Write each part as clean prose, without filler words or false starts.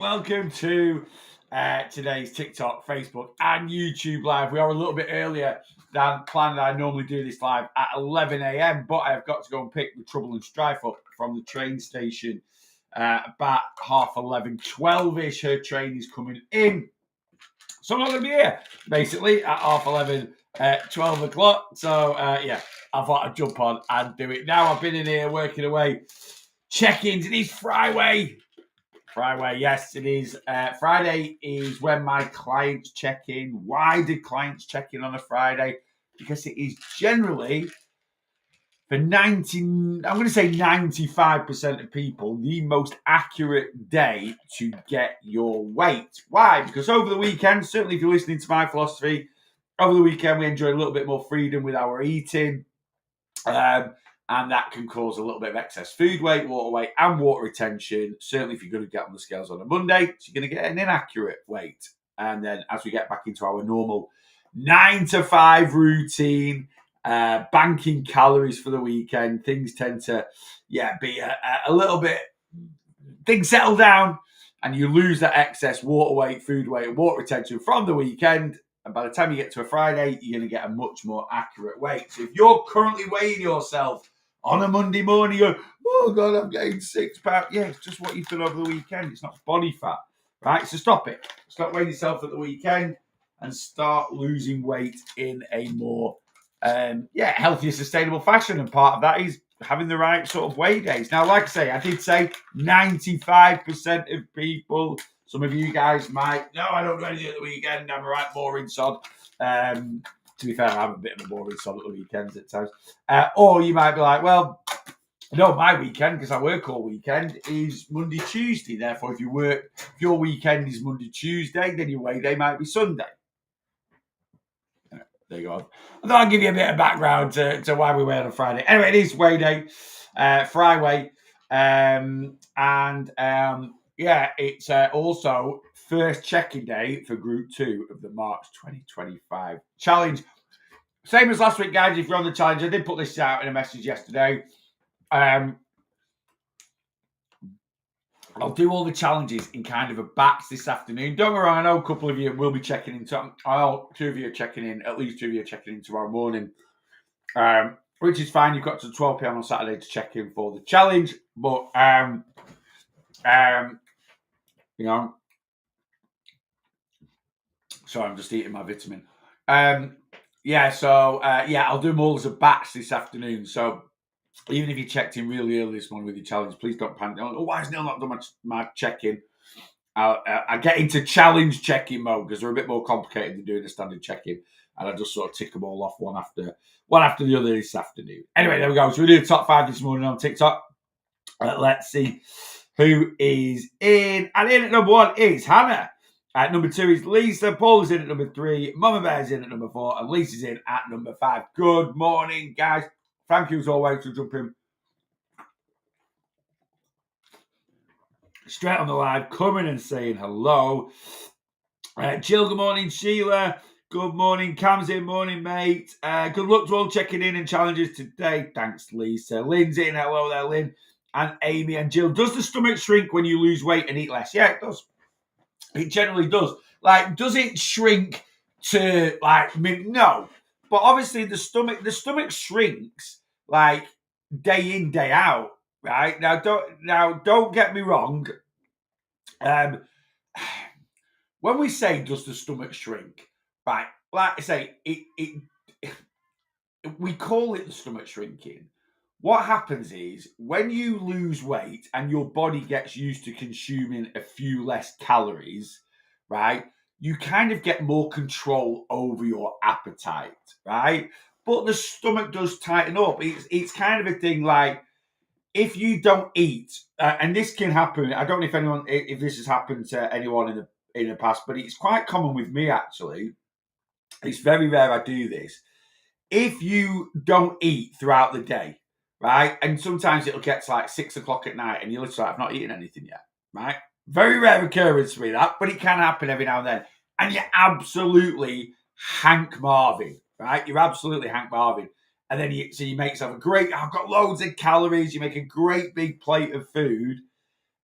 Welcome to today's TikTok, Facebook, and YouTube live. We are a little bit earlier than planned. I normally do this live at 11 a.m., but I've got to go and pick the Trouble and Strife up from the train station about 11:30, 12-ish. Her train is coming in. So I'm not going to be here, basically, at 11:30, 12 o'clock. So, I thought I'd jump on and do it now. I've been in here working away. Check-ins. It is Fri-Weigh. Fri-Weigh, yes, it is. Friday is when my clients check in. Why do clients check in on a Friday? Because it is generally, for 95% of people, the most accurate day to get your weight. Why? Because over the weekend, certainly if you're listening to my philosophy, over the weekend we enjoy a little bit more freedom with our eating. And that can cause a little bit of excess food weight, water weight, and water retention. Certainly, if you're going to get on the scales on a Monday, you're going to get an inaccurate weight. And then as we get back into our normal 9 to 5 routine, banking calories for the weekend, things tend to, be a little bit, things settle down and you lose that excess water weight, food weight, and water retention from the weekend. And by the time you get to a Friday, you're going to get a much more accurate weight. So if you're currently weighing yourself on a Monday morning, you're going, oh God, I'm getting 6 pounds. Yeah, it's just what you've done over the weekend. It's not body fat, right? So stop it. Stop weighing yourself at the weekend and start losing weight in a more, healthier, sustainable fashion. And part of that is having the right sort of weigh days. Now, like I say, I did say 95% of people. Some of you guys might, no, I don't do anything at the weekend. I'm a right boring sod. To be fair, I'm a bit of a boring sod at the weekends at times. Or you might be like, well, no, my weekend, because I work all weekend, is Monday, Tuesday. Therefore, if your weekend is Monday, Tuesday, then your weigh day might be Sunday. There you go. I thought I'd give you a bit of background to why we weigh on a Friday. Anyway, it is weigh day, Fri-Weigh. It's also first check-in day for Group 2 of the March 2025 challenge. Same as last week, guys. If you're on the challenge, I did put this out in a message yesterday. I'll do all the challenges in kind of a batch this afternoon. Don't get me wrong, I know a couple of you will be checking in. 2 of you are checking in, at least 2 of you are checking in tomorrow morning, which is fine. You've got to 12 p.m. on Saturday to check in for the challenge. But, sorry, I'm just eating my vitamin. I'll do them all as a batch this afternoon. So even if you checked in really early this morning with your challenge, please don't panic. Oh, why has Neil not done my check-in? I get into challenge check-in mode because they're a bit more complicated than doing a standard check-in. And I just sort of tick them all off one after the other this afternoon. Anyway, there we go. So we do the top 5 this morning on TikTok. Let's see who is in. And in at number 1 is Hannah. At number 2 is Lisa. Paul is in at number 3. Mama Bear's in at number 4. And Lisa's in at number 5. Good morning, guys. Thank you as always for jumping straight on the live, coming and saying hello. Jill, good morning. Sheila, good morning. Cam's in, morning, mate. Good luck to all checking in and challenges today. Thanks, Lisa. Lynn's in. Hello there, Lynn. And Amy and Jill. Does the stomach shrink when you lose weight and eat less? Yeah, it does. It generally does. Like, does it shrink to, like, no. But obviously the stomach shrinks, like, day in, day out, right? Now, don't get me wrong. When we say, does the stomach shrink, right? Like I say, we call it the stomach shrinking. What happens is when you lose weight and your body gets used to consuming a few less calories, right? You kind of get more control over your appetite, right? But the stomach does tighten up. It's kind of a thing like if you don't eat, and this can happen. I don't know if this has happened to anyone in the past, but it's quite common with me actually. It's very rare I do this. If you don't eat throughout the day, right? And sometimes it'll get to like 6 o'clock at night and you're literally like, I've not eaten anything yet, right? Very rare occurrence for me that, but it can happen every now and then. And you're absolutely Hank Marvin, right? You're absolutely Hank Marvin. And then you make yourself I've got loads of calories. You make a great big plate of food.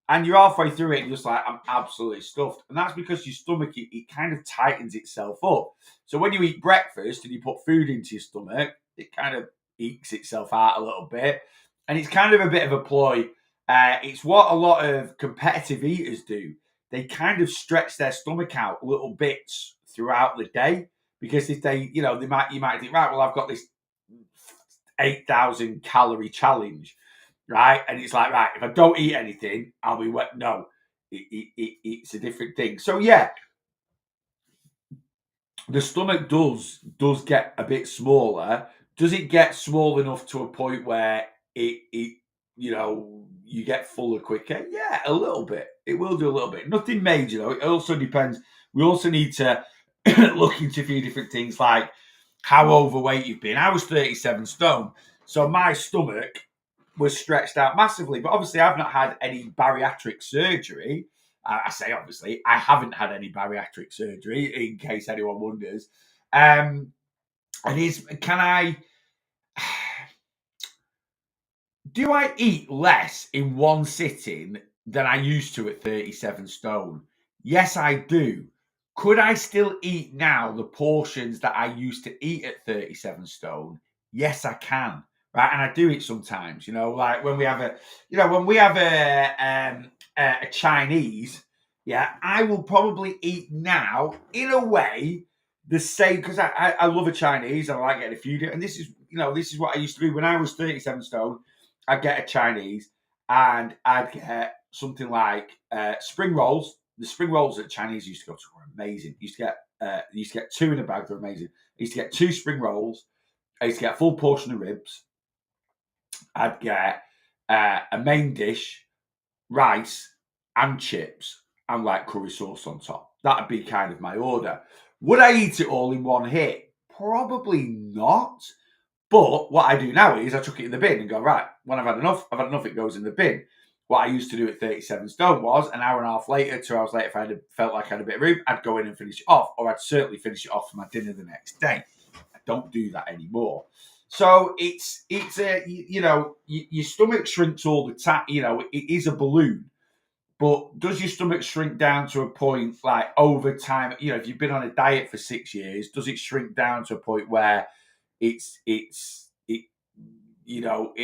and you're halfway through it and you're just like, I'm absolutely stuffed. And that's because your stomach, it kind of tightens itself up. So when you eat breakfast and you put food into your stomach, it kind of ekes itself out a little bit. And it's kind of a bit of a ploy. It's what a lot of competitive eaters do. They kind of stretch their stomach out little bits throughout the day, because if they, you might think, right, well, I've got this 8,000 calorie challenge, right? And it's like, right, if I don't eat anything, I'll be wet. No, it's a different thing. So yeah, the stomach does get a bit smaller. Does it get small enough to a point where it you get fuller quicker? Yeah, a little bit. It will do a little bit. Nothing major though. It also depends. We also need to look into a few different things, like how overweight you've been. I was 37 stone, so my stomach was stretched out massively. But obviously, I've not had any bariatric surgery. I say obviously, I haven't had any bariatric surgery, in case anyone wonders. And do I eat less in one sitting than I used to at 37 stone? Yes, I do. Could I still eat now the portions that I used to eat at 37 stone? Yes, I can. Right, and I do it sometimes. Like when we have a Chinese. Yeah, I will probably eat now in a way the same, because I love a Chinese. I like getting a few, and this is what I used to do when I was 37 stone. I'd get a Chinese and I'd get something like spring rolls. The spring rolls that Chinese used to go to were amazing. You used to get two in a bag. They're amazing. I used to get two spring rolls. I used to get a full portion of ribs. I'd get a main dish, rice and chips, and like curry sauce on top. That'd be kind of my order. Would I eat it all in one hit? Probably not. But what I do now is I chuck it in the bin and go, right, when I've had enough, it goes in the bin. What I used to do at 37 stone was an hour and a half later, 2 hours later, if I felt like I had a bit of room, I'd go in and finish it off, or I'd certainly finish it off for my dinner the next day. I don't do that anymore. So it's your stomach shrinks all the time. It is a balloon. But does your stomach shrink down to a point, like over time? If you've been on a diet for 6 years, does it shrink down to a point where it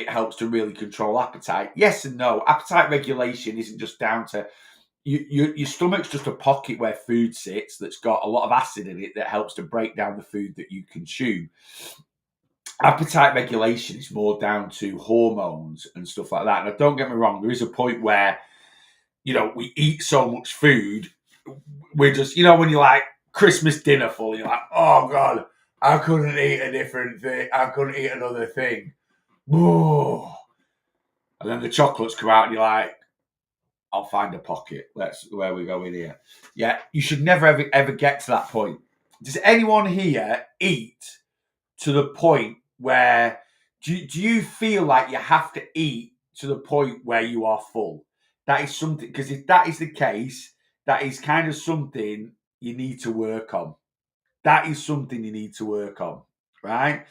helps to really control appetite? Yes and no. Appetite regulation isn't just down to your stomach's just a pocket where food sits that's got a lot of acid in it that helps to break down the food that you consume. Appetite regulation is more down to hormones and stuff like that. And don't get me wrong, there is a point where we eat so much food, we're just, when you're like Christmas dinner full, you're like, oh God, I couldn't eat a different thing. I couldn't eat another thing. Oh. And then the chocolates come out and you're like, I'll find a pocket. That's where we go in here. Yeah, you should never, ever get to that point. Does anyone here eat to the point where, do you feel like you have to eat to the point where you are full? That is something, because if that is the case, that is kind of something you need to work on. That is something you need to work on, right?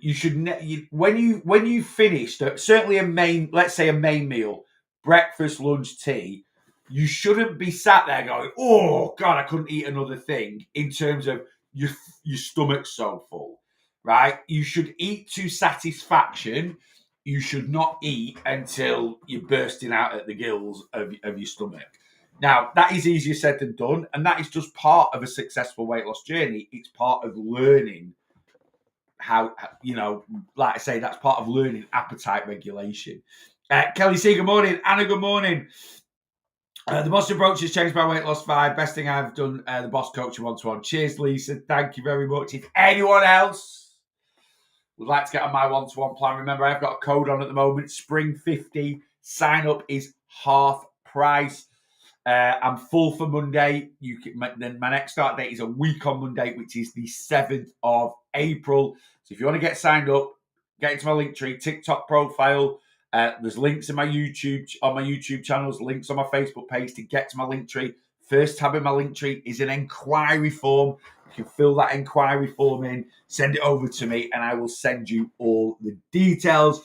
You should when you finish certainly let's say a main meal, breakfast, lunch, tea. You shouldn't be sat there going, "Oh God, I couldn't eat another thing." In terms of your stomach's so full, right? You should eat to satisfaction. You should not eat until you're bursting out at the gills of your stomach. Now, that is easier said than done, and that is just part of a successful weight loss journey. It's part of learning how, like I say, that's part of learning appetite regulation. Kelly C, good morning. Anna, good morning. The boss approach has changed my weight loss 5. Best thing I've done, the boss coaching one-to-one. Cheers, Lisa. Thank you very much. If anyone else would like to get on my one-to-one plan, remember, I've got a code on at the moment, Spring50. Sign up is half price. I'm full for Monday. Then my next start date is a week on Monday, which is the 7th of April. So if you want to get signed up, get into my Linktree TikTok profile. There's links in my YouTube channels, links on my Facebook page to get to my Linktree. First tab in my Linktree is an inquiry form. You can fill that inquiry form in, send it over to me, and I will send you all the details.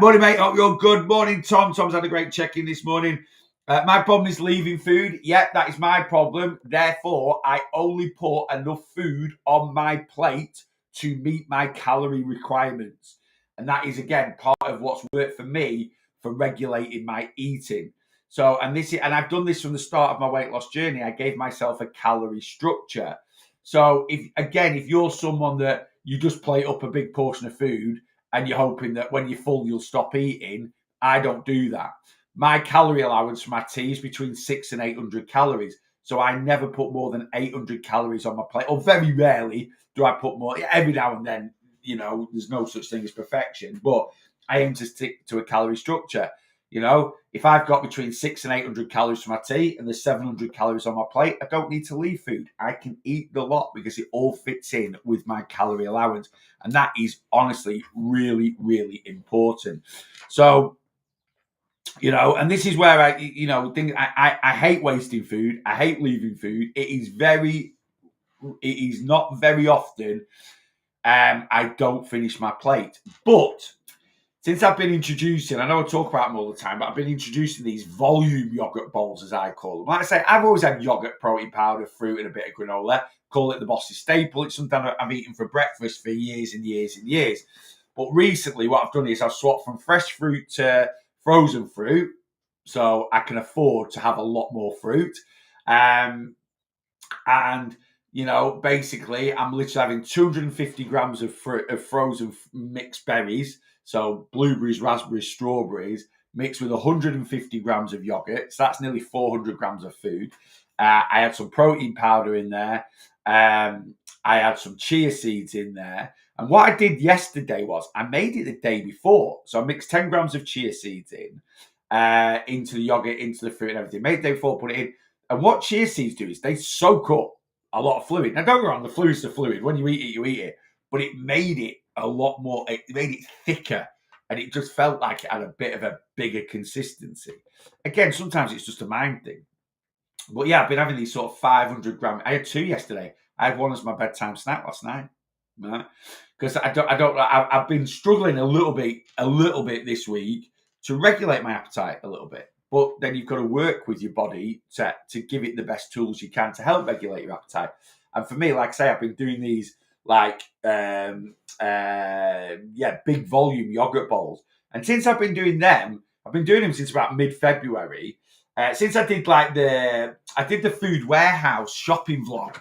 Morning, mate. Hope you're good. Morning, Tom. Tom's had a great check-in this morning. My problem is leaving food. Yeah, that is my problem. Therefore, I only put enough food on my plate to meet my calorie requirements. And that is, again, part of what's worked for me for regulating my eating. So, and I've done this from the start of my weight loss journey. I gave myself a calorie structure. So, if you're someone that you just plate up a big portion of food and you're hoping that when you're full, you'll stop eating, I don't do that. My calorie allowance for my tea is between 600 and 800 calories. So I never put more than 800 calories on my plate, or very rarely do I put more. Every now and then, there's no such thing as perfection, but I aim to stick to a calorie structure. If I've got between 600 and 800 calories for my tea and there's 700 calories on my plate, I don't need to leave food. I can eat the lot because it all fits in with my calorie allowance. And that is honestly really, really important. So, and this is where I hate wasting food. I hate leaving food. It is not very often I don't finish my plate. But since I've been introducing, I know I talk about them all the time, but I've been introducing these volume yogurt bowls, as I call them. Like I say, I've always had yogurt, protein powder, fruit, and a bit of granola. Call it the boss's staple. It's something I've eaten for breakfast for years and years and years. But recently, what I've done is I've swapped from fresh fruit to frozen fruit, so I can afford to have a lot more fruit. Um, and basically, I'm literally having 250 grams of fruit, of frozen mixed berries, so blueberries, raspberries, strawberries, mixed with 150 grams of yogurt. So that's nearly 400 grams of food. I had some protein powder in there. I had some chia seeds in there. And what I did yesterday was I made it the day before. So I mixed 10 grams of chia seeds into the yogurt, into the fruit and everything. Made it the day before, put it in. And what chia seeds do is they soak up a lot of fluid. Now, don't get me wrong, the fluid's the fluid. When you eat it, you eat it. But it made it a lot more, it made it thicker. And it just felt like it had a bit of a bigger consistency. Again, sometimes it's just a mind thing. But yeah, I've been having these sort of 500 gram. I had two yesterday. I had one as my bedtime snack last night. Right? Because I've been struggling a little bit this week to regulate my appetite a little bit. But then you've got to work with your body to give it the best tools you can to help regulate your appetite. And for me, like I say, I've been doing these big volume yogurt bowls. And since I've been doing them, I've been doing them since about mid-February. Since I did the food warehouse shopping vlog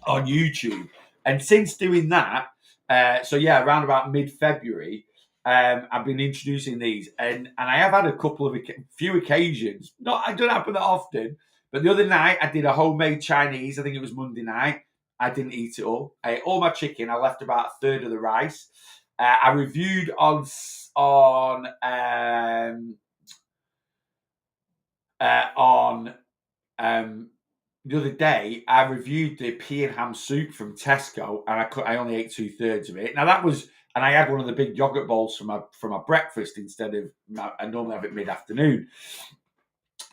on YouTube, and since doing that, around about mid-February, I've been introducing these, and I have had a couple of few occasions. It doesn't happen that often, but the other night I did a homemade Chinese. I think it was Monday night. I didn't eat it all. I ate all my chicken. I left about a third of the rice. I reviewed on the other day, I reviewed the pea and ham soup from Tesco, and I only ate 2/3 of it. Now and I had one of the big yogurt bowls for my breakfast instead of I normally have it mid afternoon.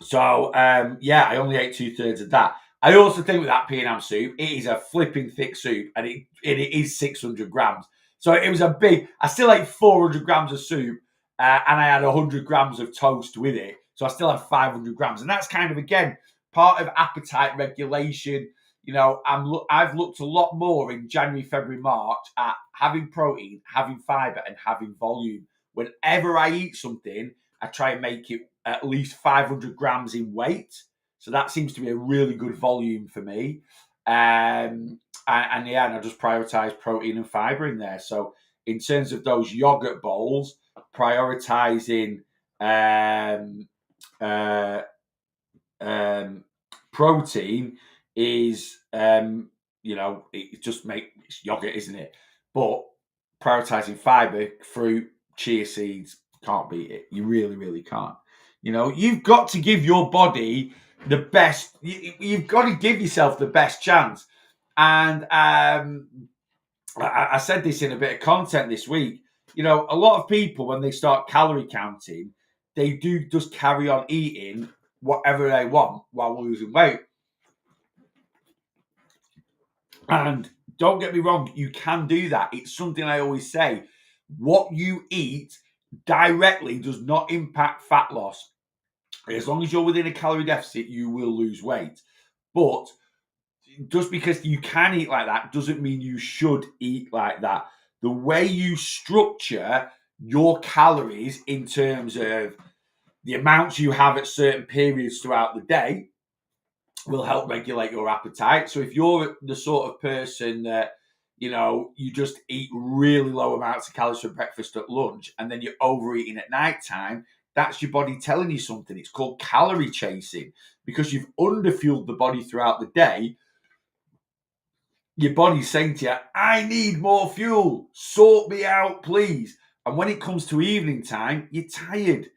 So I only ate 2/3 of that. I also think with that pea and ham soup, it is a flipping thick soup, and it is 600 grams. So it was a big. I still ate 400 grams of soup, and I had 100 grams of toast with it. So I still had 500 grams, and that's kind of again part of appetite regulation. I've looked a lot more in January, February, March at having protein, having fiber, and having volume. Whenever I eat something, I try and make it at least 500 grams in weight. So that seems to be a really good volume for me. And I just prioritize protein and fiber in there. So in terms of those yogurt bowls, prioritizing protein is it just makes yogurt, isn't it? But prioritizing fiber, fruit, chia seeds, can't beat it. You really, really can't. You've got to give your body the best. You've got to give yourself the best chance. And I said this in a bit of content this week. A lot of people, when they start calorie counting, they do just carry on eating whatever they want while losing weight. And don't get me wrong, you can do that. It's something I always say. What you eat directly does not impact fat loss. As long as you're within a calorie deficit, you will lose weight. But just because you can eat like that doesn't mean you should eat like that. The way you structure your calories in terms of the amounts you have at certain periods throughout the day will help regulate your appetite. So if you're the sort of person that, you just eat really low amounts of calories for breakfast at lunch and then you're overeating at night time, that's your body telling you something. It's called calorie chasing. Because you've underfueled the body throughout the day, your body's saying to you, I need more fuel. Sort me out, please. And when it comes to evening time, you're tired,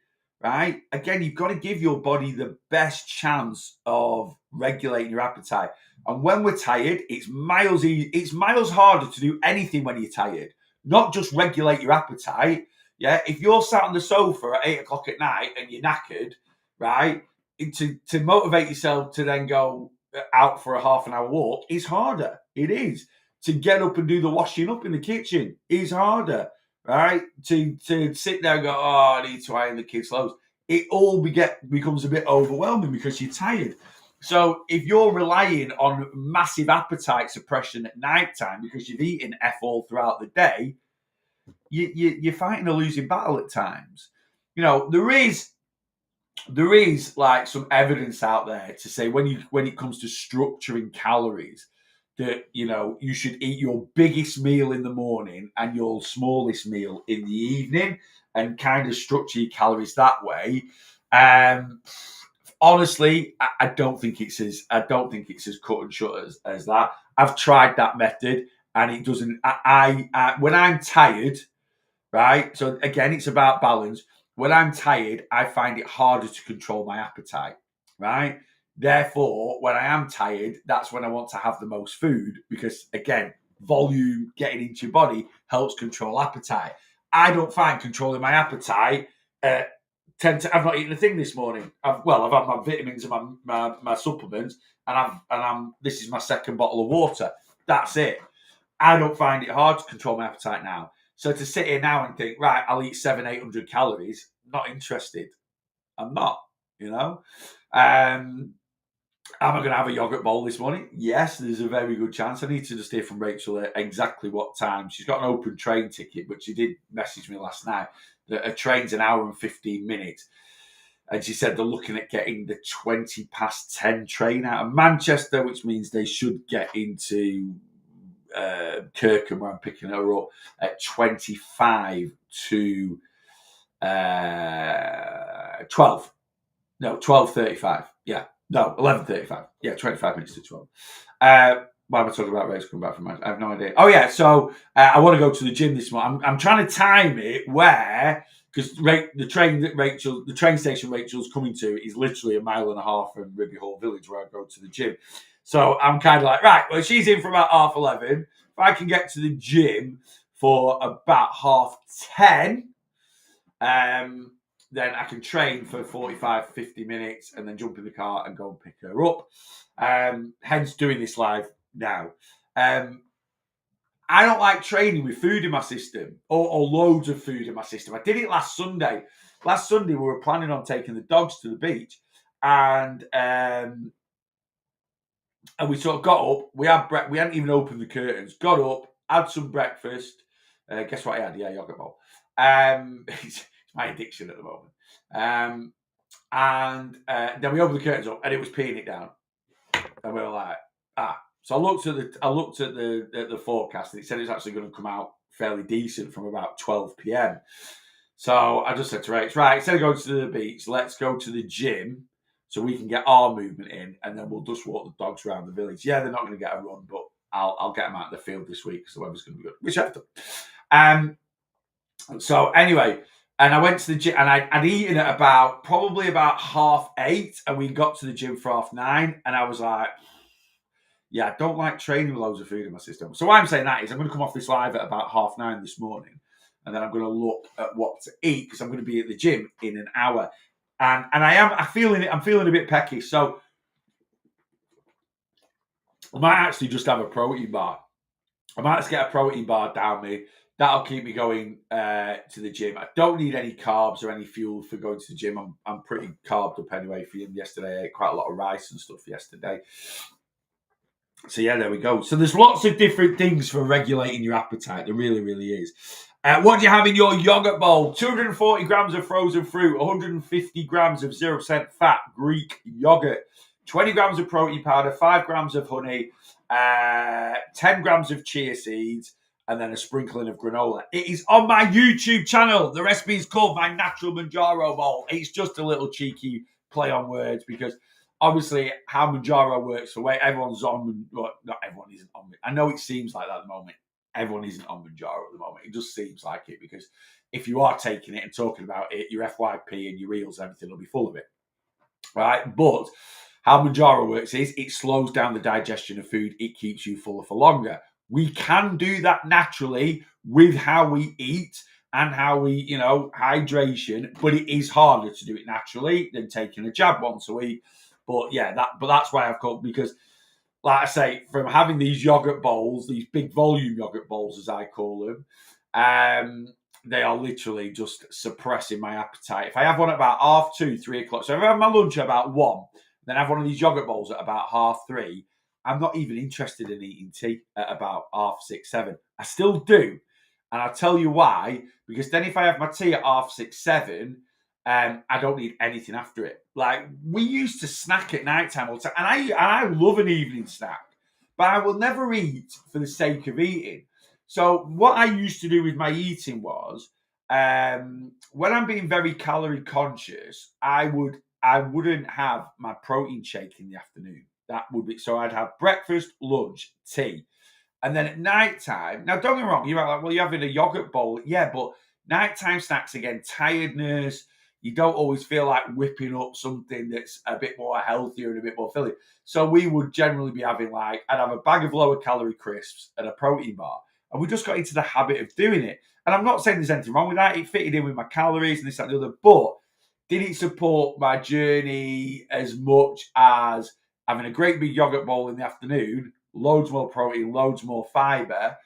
right? Again, you've got to give your body the best chance of regulating your appetite. And when we're tired, it's miles harder to do anything when you're tired, not just regulate your appetite. Yeah, if you're sat on the sofa at 8 o'clock at night and you're knackered, right, to motivate yourself to then go out for a half an hour walk is harder. It is. To get up and do the washing up in the kitchen is harder, right? To sit there and go, oh, I need to iron the kids' clothes. It all becomes a bit overwhelming because you're tired. So if you're relying on massive appetite suppression at night time because you've eaten F all throughout the day, you're fighting a losing battle at times. There is like some evidence out there to say when it comes to structuring calories that you should eat your biggest meal in the morning and your smallest meal in the evening and kind of structure your calories that way. Honestly, I don't think it's as cut and shut as that. I've tried that method and it doesn't. I when I'm tired, right? So again, it's about balance. When I'm tired, I find it harder to control my appetite, right? Therefore, when I am tired, that's when I want to have the most food because, again, volume getting into your body helps control appetite. I don't find controlling my appetite. I've not eaten a thing this morning. I've had my vitamins and my supplements, and this is my second bottle of water. That's it. I don't find it hard to control my appetite now. So to sit here now and think, right, I'll eat 700-800 calories, not interested. I'm not, Am I going to have a yogurt bowl this morning? Yes, there's a very good chance. I need to just hear from Rachel at exactly what time. She's got an open train ticket, but she did message me last night that her train's an hour and 15 minutes. And she said they're looking at getting the 10 train out of Manchester, which means they should get into Kirkham, where I'm picking her up, at 25 to 12. No, 12:35. Yeah. No, 11:35. Yeah, 25 minutes to 12. Why am I talking about race coming back from Manchester? I have no idea. Oh, yeah. So I want to go to the gym this morning. I'm trying to time it where, because the train station Rachel's coming to is literally 1.5 miles from Ribby Hall Village where I go to the gym. So I'm kind of like, right, well, she's in for about 11:30. If I can get to the gym for about 10:30, then I can train for 45, 50 minutes and then jump in the car and go and pick her up. Hence doing this live now. I don't like training with food in my system or loads of food in my system. I did it last Sunday. Last Sunday, we were planning on taking the dogs to the beach and we sort of got up. We hadn't even opened the curtains. Got up, had some breakfast. Guess what I had? Yeah, yogurt bowl. It's my addiction at the moment. And then we opened the curtains up, and it was peeing it down. And we were like, So I looked at the forecast, and it said it's actually going to come out fairly decent from about 12 p.m. So I just said to Rach, right, instead of going to the beach, let's go to the gym so we can get our movement in, and then we'll just walk the dogs around the village. Yeah, they're not going to get a run, but I'll get them out in the field this week because the weather's going to be good, which I've done. So anyway, and I went to the gym, and I'd eaten at probably about 8:30, and we got to the gym for 9:30, and I was like, yeah, I don't like training with loads of food in my system. So why I'm saying that is I'm going to come off this live at about 9:30 this morning, and then I'm going to look at what to eat because I'm going to be at the gym in an hour. And I'm feeling a bit peckish. So I might actually just have a protein bar. I might just get a protein bar down me, that'll keep me going to the gym. I don't need any carbs or any fuel for going to the gym. I'm pretty carbed up anyway. For yesterday, I ate quite a lot of rice and stuff yesterday. So yeah, there we go. So there's lots of different things for regulating your appetite. There really, really is. What do you have in your yogurt bowl? 240 grams of frozen fruit, 150 grams of 0% fat Greek yogurt, 20 grams of protein powder, 5 grams of honey, 10 grams of chia seeds, and then a sprinkling of granola. It is on my YouTube channel. The recipe is called my Natural Manjaro Bowl. It's just a little cheeky play on words because obviously how Manjaro works for weight. Everyone's on, well, not everyone isn't on. I know it seems like that at the moment. Everyone isn't on Manjaro at the moment. It just seems like it because if you are taking it and talking about it, your FYP and your reels, everything will be full of it, right? But how Manjaro works is it slows down the digestion of food. It keeps you fuller for longer. We can do that naturally with how we eat and how we, hydration, but it is harder to do it naturally than taking a jab once a week. But yeah, that's why I've called, because like I say, from having these yogurt bowls, these big volume yogurt bowls, as I call them, they are literally just suppressing my appetite. If I have one at about 2:30, 3 o'clock, so if I have my lunch at about 1, then I have one of these yogurt bowls at about 3:30, I'm not even interested in eating tea at about 6:30, 7. I still do. And I'll tell you why. Because then if I have my tea at 6:30, 7, I don't need anything after it. Like, we used to snack at night time all the time. And I love an evening snack. But I will never eat for the sake of eating. So what I used to do with my eating was, when I'm being very calorie conscious, I wouldn't have my protein shake in the afternoon. That would be, so I'd have breakfast, lunch, tea. And then at night time, now don't get me wrong, you're like, well, you're having a yogurt bowl. Yeah, but nighttime snacks, again, tiredness. You don't always feel like whipping up something that's a bit more healthier and a bit more filling. So we would generally be having I'd have a bag of lower calorie crisps and a protein bar. And we just got into the habit of doing it. And I'm not saying there's anything wrong with that. It fitted in with my calories and this, that, and the other. But did it support my journey as much as having a great big yogurt bowl in the afternoon, loads more protein, loads more fiber,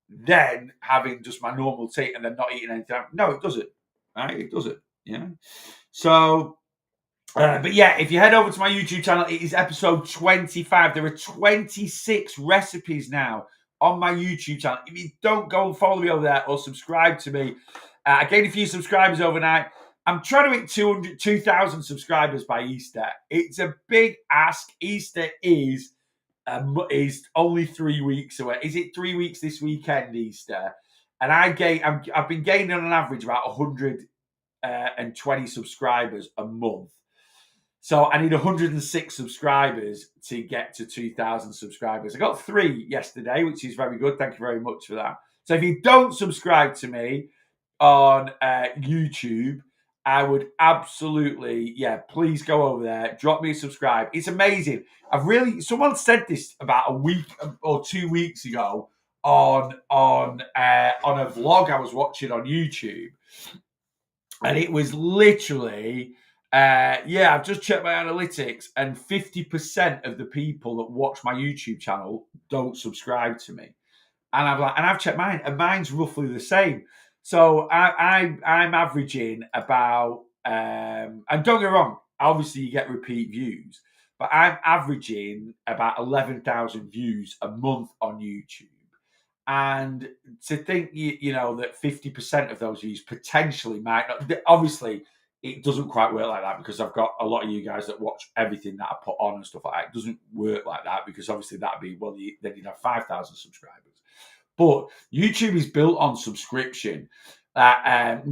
than having just my normal tea and then not eating anything? No, it doesn't. Right? It doesn't. Yeah. So, but yeah, if you head over to my YouTube channel, it is episode 25. There are 26 recipes now on my YouTube channel. If you don't go and follow me over there or subscribe to me, I gained a few subscribers overnight. I'm trying to hit 2,000 subscribers by Easter. It's a big ask. Easter is only 3 weeks away. Is it 3 weeks this weekend, Easter? And I've been gaining on an average about 120 subscribers a month. So I need 106 subscribers to get to 2,000 subscribers. I got 3 yesterday, which is very good. Thank you very much for that. So if you don't subscribe to me on YouTube, I would absolutely, please go over there, drop me a subscribe. It's amazing. Someone said this about a week or 2 weeks ago on a vlog I was watching on YouTube. And it was literally, I've just checked my analytics, and 50% of the people that watch my YouTube channel don't subscribe to me. And I've checked mine, and mine's roughly the same. So I'm averaging about, and don't get me wrong, obviously you get repeat views, but I'm averaging about 11,000 views a month on YouTube. And to think, that 50% of those views potentially might not, obviously it doesn't quite work like that, because I've got a lot of you guys that watch everything that I put on and stuff like that. It doesn't work like that, because obviously that'd be, then you'd have 5,000 subscribers. But YouTube is built on subscription. Whereas and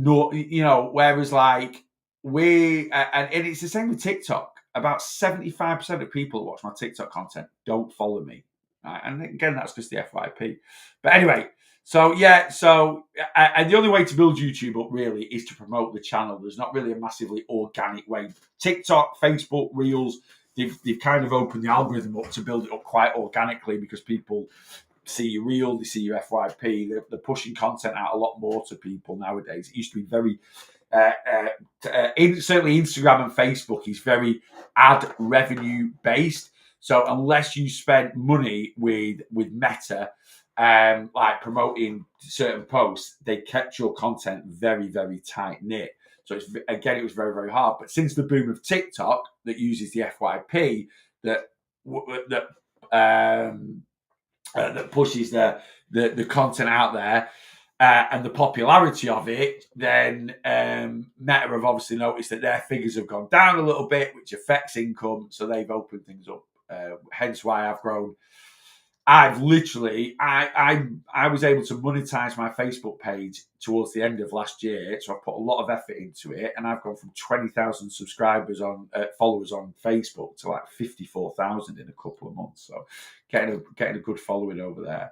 it's the same with TikTok. About 75% of people who watch my TikTok content don't follow me. Right? And again, that's just the FYP. But anyway, and the only way to build YouTube up really is to promote the channel. There's not really a massively organic way. TikTok, Facebook, Reels, they've kind of opened the algorithm up to build it up quite organically, because people see your reel, they see your FYP. They're pushing content out a lot more to people nowadays. It used to be very, certainly Instagram and Facebook is very ad revenue based. So unless you spend money with Meta, like promoting certain posts, they kept your content very, very tight knit. So it was very, very hard. But since the boom of TikTok that uses the FYP that that pushes the content out there, and the popularity of it, then Meta have obviously noticed that their figures have gone down a little bit, which affects income. So they've opened things up. Hence why I've grown. I've literally, I was able to monetize my Facebook page towards the end of last year, so I put a lot of effort into it, and I've gone from 20,000 subscribers followers on Facebook to like 54,000 in a couple of months. So getting a good following over there.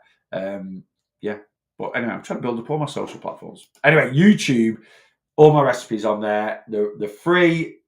Yeah, but anyway, I'm trying to build up all my social platforms. Anyway, YouTube, all my recipes on there. They're free.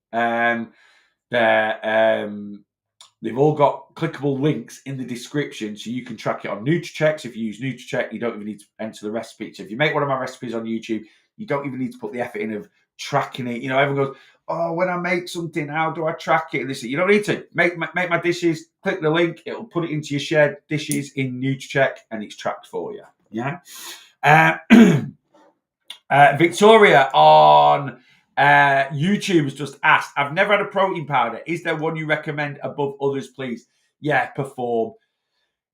They've all got clickable links in the description, so you can track it on NutriCheck. If you use NutriCheck, you don't even need to enter the recipe. So if you make one of my recipes on YouTube, you don't even need to put the effort in of tracking it. You know, everyone goes, "Oh, when I make something, how do I track it?" And this, you don't need to make my dishes. Click the link; it'll put it into your shared dishes in NutriCheck, and it's tracked for you. Yeah. Victoria on YouTube has just asked, I've never had a protein powder. Is there one you recommend above others, please? Yeah, Perform.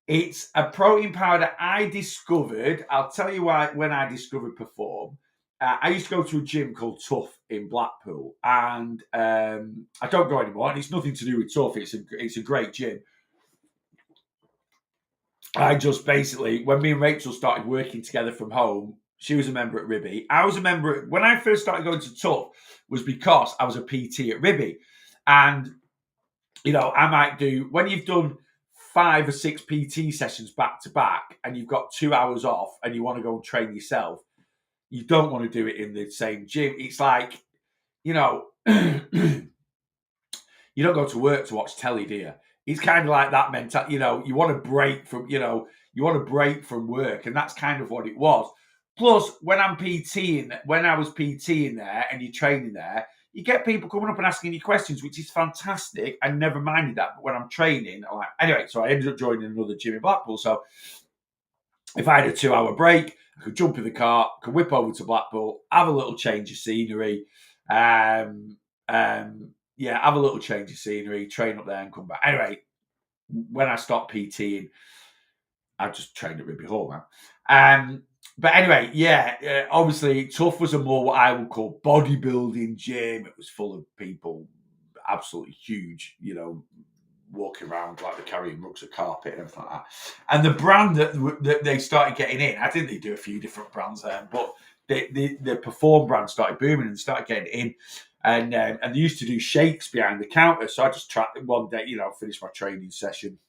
It's a protein powder I discovered. I'll tell you why when I discovered Perform. I used to go to a gym called Tough in Blackpool, and I don't go anymore. And it's nothing to do with Tough. It's a great gym. I just basically, when me and Rachel started working together from home, she was a member at Ribby. I was a member when I first started going to Tough was because I was a PT at Ribby. And, you know, I might do, when you've done 5 or 6 PT sessions back to back and you've got 2 hours off and you want to go and train yourself, you don't want to do it in the same gym. It's like, you know, you don't go to work to watch telly, do you? It's kind of like that mentality, you know, you want to break from, you want to break from work. And that's kind of what it was. Plus, when I was PTing there and you're training there, you get people coming up and asking you questions, which is fantastic. I never minded that. But when I'm training, I'm like, anyway, so I ended up joining another gym in Blackpool. So if I had a 2-hour break, I could jump in the car, could whip over to Blackpool, have a little change of scenery. Have a little change of scenery, train up there and come back. Anyway, when I stopped PTing, I just trained at Ribby Hall now. But anyway, obviously Tough was a more what I would call bodybuilding gym. It was full of people, absolutely huge, you know, walking around like they're carrying rugs of carpet and everything like that. And the brand that they started getting in, I think they do a few different brands there, but the Perform brand started booming and started getting in. And they used to do shakes behind the counter. So I just tried one day, you know, finished my training session.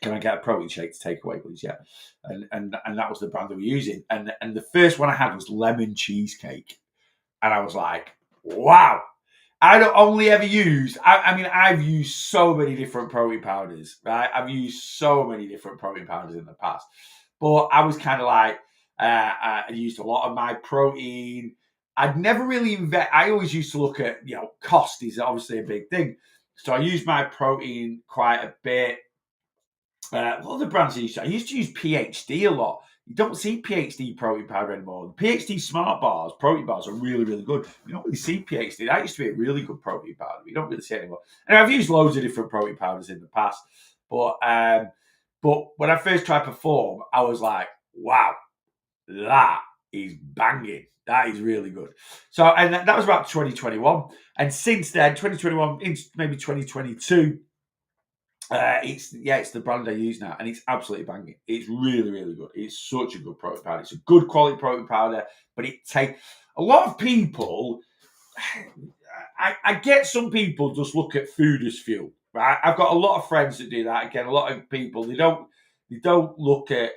Can I get a protein shake to take away, please? Yeah. And that was the brand they were using. And the first one I had was lemon cheesecake. And I was like, wow. I don't only ever use, I've used so many different protein powders, right? I've used so many different protein powders in the past. But I was kind of like, I used a lot of my protein. I'd never really I always used to look at, you know, cost is obviously a big thing. So I used my protein quite a bit. What other brands I used to use PhD a lot. You don't see PhD protein powder anymore. The PhD Smart Bars, protein bars are really, really good. You don't really see PhD. That used to be a really good protein powder. You don't really see it anymore. And I've used loads of different protein powders in the past. But when I first tried Perform, I was like, wow, that is banging. That is really good. So, and that was about 2021. And since then, 2021 into maybe 2022, it's the brand I use now, and it's absolutely banging. It's really, really good. It's such a good protein powder. It's a good quality protein powder, but it takes a lot of people. I get some people just look at food as fuel, right? I've got a lot of friends that do that. Again, a lot of people they don't look at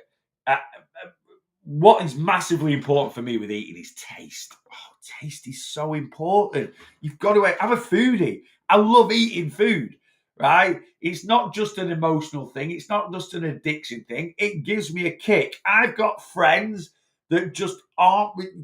what is massively important for me with eating is taste. Oh, taste is so important. You've got to. I'm a foodie. I love eating food. Right? It's not just an emotional thing. It's not just an addiction thing. It gives me a kick. I've got friends that just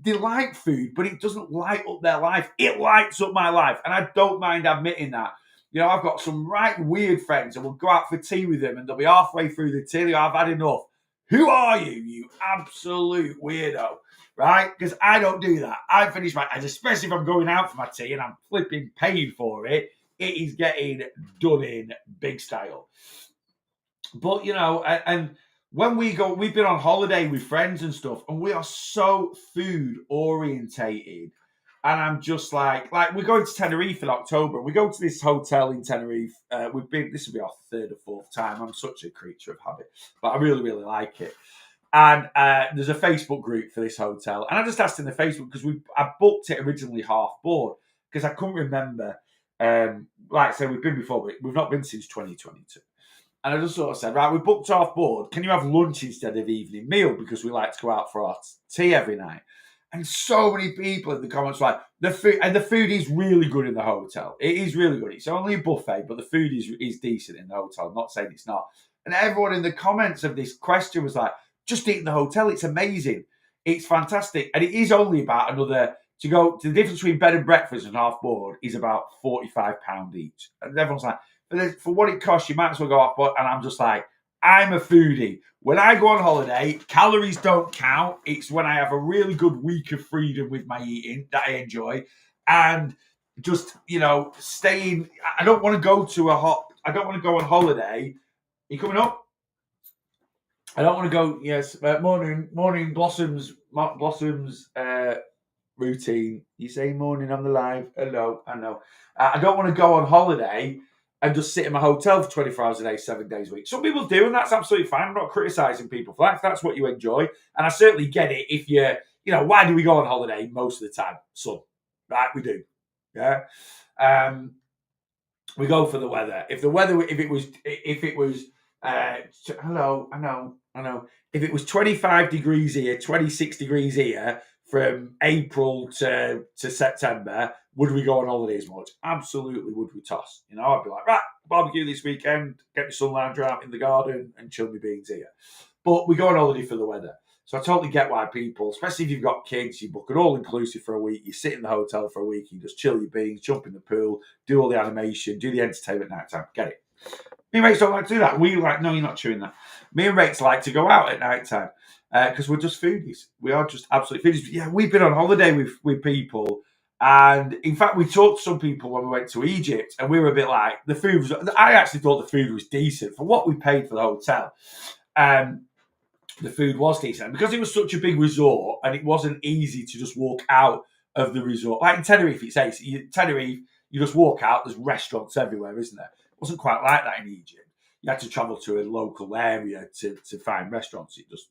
they like food, but it doesn't light up their life. It lights up my life. And I don't mind admitting that. You know, I've got some right weird friends and we'll go out for tea with them and they'll be halfway through the tea. I've had enough. Who are you, you absolute weirdo? Right? Because I don't do that. I finish my, and especially if I'm going out for my tea and I'm flipping paid for it, it is getting done in big style. But and when we go, we've been on holiday with friends and stuff, and we are so food orientated. And I'm just like we're going to Tenerife in October. We go to this hotel in Tenerife. We've been. This will be our third or fourth time. I'm such a creature of habit, but I really, really like it. And there's a Facebook group for this hotel, and I just asked in the Facebook because I booked it originally half board because I couldn't remember. Like I said, we've been before, but we've not been since 2022. And I just sort of said, right, we booked off board. Can you have lunch instead of evening meal? Because we like to go out for our tea every night. And so many people in the comments were like, the food is really good in the hotel. It is really good. It's only a buffet, but the food is decent in the hotel. I'm not saying it's not. And everyone in the comments of this question was like, just eat in the hotel. It's amazing. It's fantastic. And it is only about to go to the difference between bed and breakfast and half board is about £45 each. And everyone's like, for what it costs, you might as well go off board. And I'm just like, I'm a foodie. When I go on holiday, calories don't count. It's when I have a really good week of freedom with my eating that I enjoy. And just, staying. I don't want to go I don't want to go on holiday. Are you coming up? I don't want to go. Yes, morning, Blossoms, routine. You say morning on the live. Hello, I know. I don't want to go on holiday and just sit in my hotel for 24 hours a day, 7 days a week. Some people do, and that's absolutely fine. I'm not criticising people for that. If that's what you enjoy, and I certainly get it. If why do we go on holiday most of the time? Sun, right? We do, yeah. We go for the weather. If it was, hello, I know. If it was 25 degrees here, 26 degrees here from April to September, would we go on holiday as much? Absolutely, would we toss? I'd be like, right, barbecue this weekend, get my sun lounger out in the garden and chill my beans here. But we go on holiday for the weather. So I totally get why people, especially if you've got kids, you book an all-inclusive for a week, you sit in the hotel for a week, you just chill your beans, jump in the pool, do all the animation, do the entertainment at night time. Get it? Me and Rach don't like to do that. No, you're not chewing that. Me and Rach like to go out at night time because we're just foodies. We are just absolute foodies. Yeah, we've been on holiday with people. And in fact, we talked to some people when we went to Egypt, and we were a bit like, I actually thought the food was decent for what we paid for the hotel. The food was decent. Because it was such a big resort and it wasn't easy to just walk out of the resort. Like in Tenerife, it's easy. Tenerife, you just walk out, there's restaurants everywhere, isn't there? It wasn't quite like that in Egypt. You had to travel to a local area to find restaurants. It just,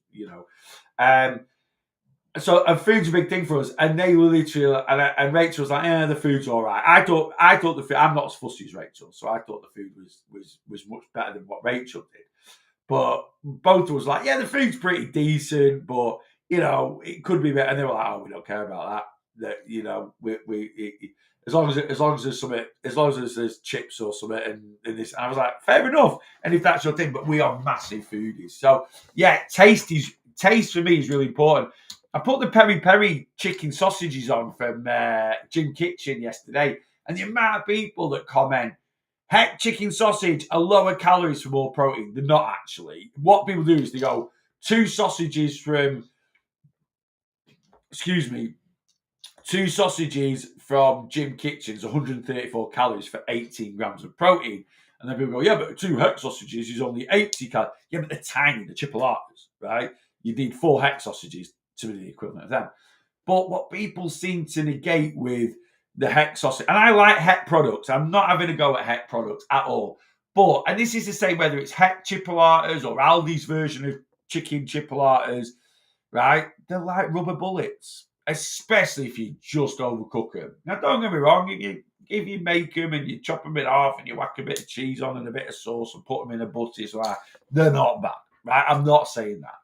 So food's a big thing for us, and they were literally, and Rachel was like, "Yeah, the food's all right." I thought the food. I'm not as fussy as Rachel, so I thought the food was much better than what Rachel did. But both of us like, yeah, the food's pretty decent, but it could be better. And they were like, oh, we don't care about that. We as long as there's something, as long as there's chips or something, and this. And I was like, fair enough. And if that's your thing, but we are massive foodies, so yeah, taste for me is really important. I put the peri peri chicken sausages on from Jim Kitchen yesterday, and the amount of people that comment, heck, chicken sausage are lower calories for more protein. They're not actually. What people do is they go 2 sausages from Jim Kitchen's 134 calories for 18 grams of protein. And then people go, yeah, but 2 heck sausages is only 80 calories. Yeah, but they're tiny, the chipolatas, right? You need 4 heck sausages to be the equivalent of them. But what people seem to negate with the heck sausage, and I like heck products. I'm not having a go at heck products at all. But, and this is the same whether it's heck chipolatas or Aldi's version of chicken chipolatas, right? They're like rubber bullets, especially if you just overcook them. Now, don't get me wrong, if you make them and you chop them in half and you whack a bit of cheese on and a bit of sauce and put them in a butty, so they're not bad, right? I'm not saying that,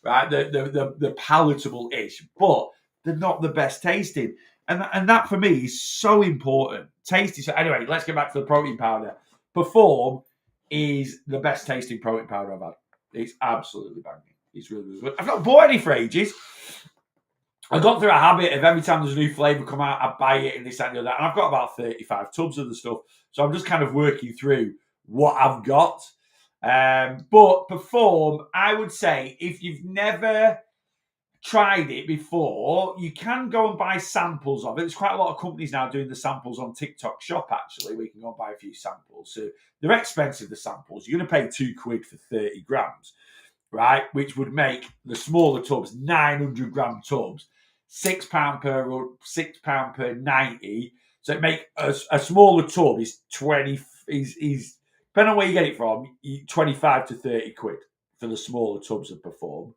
right? They're palatable-ish, but they're not the best tasting. And that for me is so important. Tasty. So anyway, let's get back to the protein powder. Perform is the best tasting protein powder I've had. It's absolutely banging. It's really, really good. I've not bought any for ages. I've gone through a habit of every time there's a new flavour come out, I buy it and this, that, and the other. And I've got about 35 tubs of the stuff. So I'm just kind of working through what I've got. But Perform, I would say, if you've never tried it before, you can go and buy samples of it. There's quite a lot of companies now doing the samples on TikTok Shop, actually, where you can go and buy a few samples. So they're expensive, the samples. You're going to pay £2 for 30 grams, right? Which would make the smaller tubs, 900 gram tubs, £6 per 90. So it make a smaller tub is 20, is depending on where you get it from, 25 to 30 quid for the smaller tubs of Perform.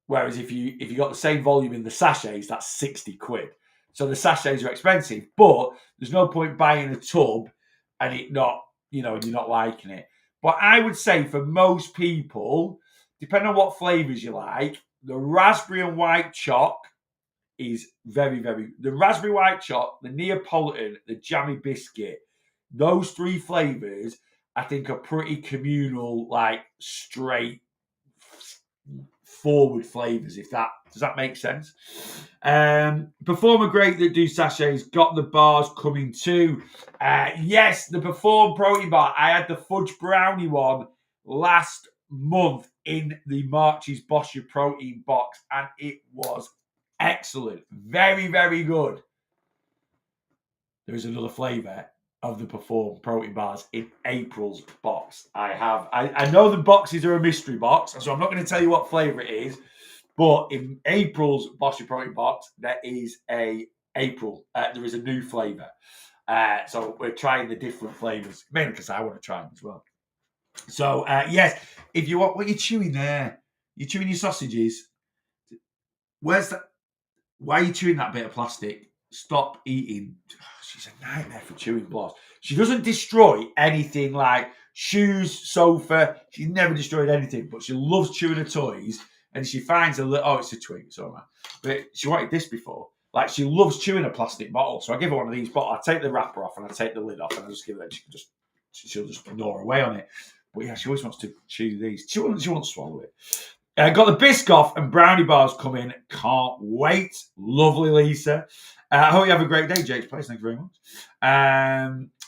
Whereas if you got the same volume in the sachets, that's 60 quid. So the sachets are expensive, but there's no point buying a tub and it not, you're not liking it. But I would say for most people, depending on what flavors you like, the raspberry and white choc is very, very. The raspberry white choc, the Neapolitan, the jammy biscuit, those three flavors, I think are pretty communal, like straight forward flavors, if that does that make sense. Performer great that do sachets, got the bars coming too. Yes, the Perform protein bar. I had the fudge brownie one last month in the March's Boss Your Protein box, and it was excellent. Very, very good. There is another flavour of the Perform protein bars in April's box. I know the boxes are a mystery box, so I'm not going to tell you what flavour it is, but in April's Boss Your Protein box, there is a new flavour. So we're trying the different flavours, mainly because I want to try them as well. So yes, if you want, what are you chewing there? You're chewing your sausages. Where's that? Why are you chewing that bit of plastic? Stop eating. She's a nightmare for chewing blocks. She doesn't destroy anything like shoes, sofa. She's never destroyed anything, but she loves chewing her toys. And she finds a little, it's a twig, it's all right. But she wanted this before. Like, she loves chewing a plastic bottle. So I give her one of these bottles. I take the wrapper off and I take the lid off and I just give it, she'll just gnaw away on it. But yeah, she always wants to chew these. She won't swallow it. Got the Biscoff and brownie bars coming. Can't wait. Lovely, Lisa. I hope you have a great day, Jake's Place. Thank you very much.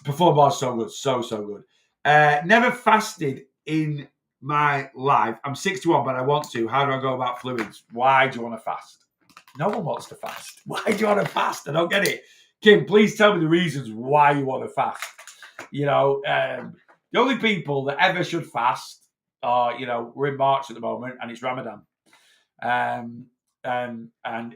Perform bars so good. So good. Never fasted in my life. I'm 61, but I want to. How do I go about fluids? Why do you want to fast? No one wants to fast. Why do you want to fast? I don't get it. Kim, please tell me the reasons why you want to fast. The only people that ever should fast are, we're in March at the moment and it's Ramadan. And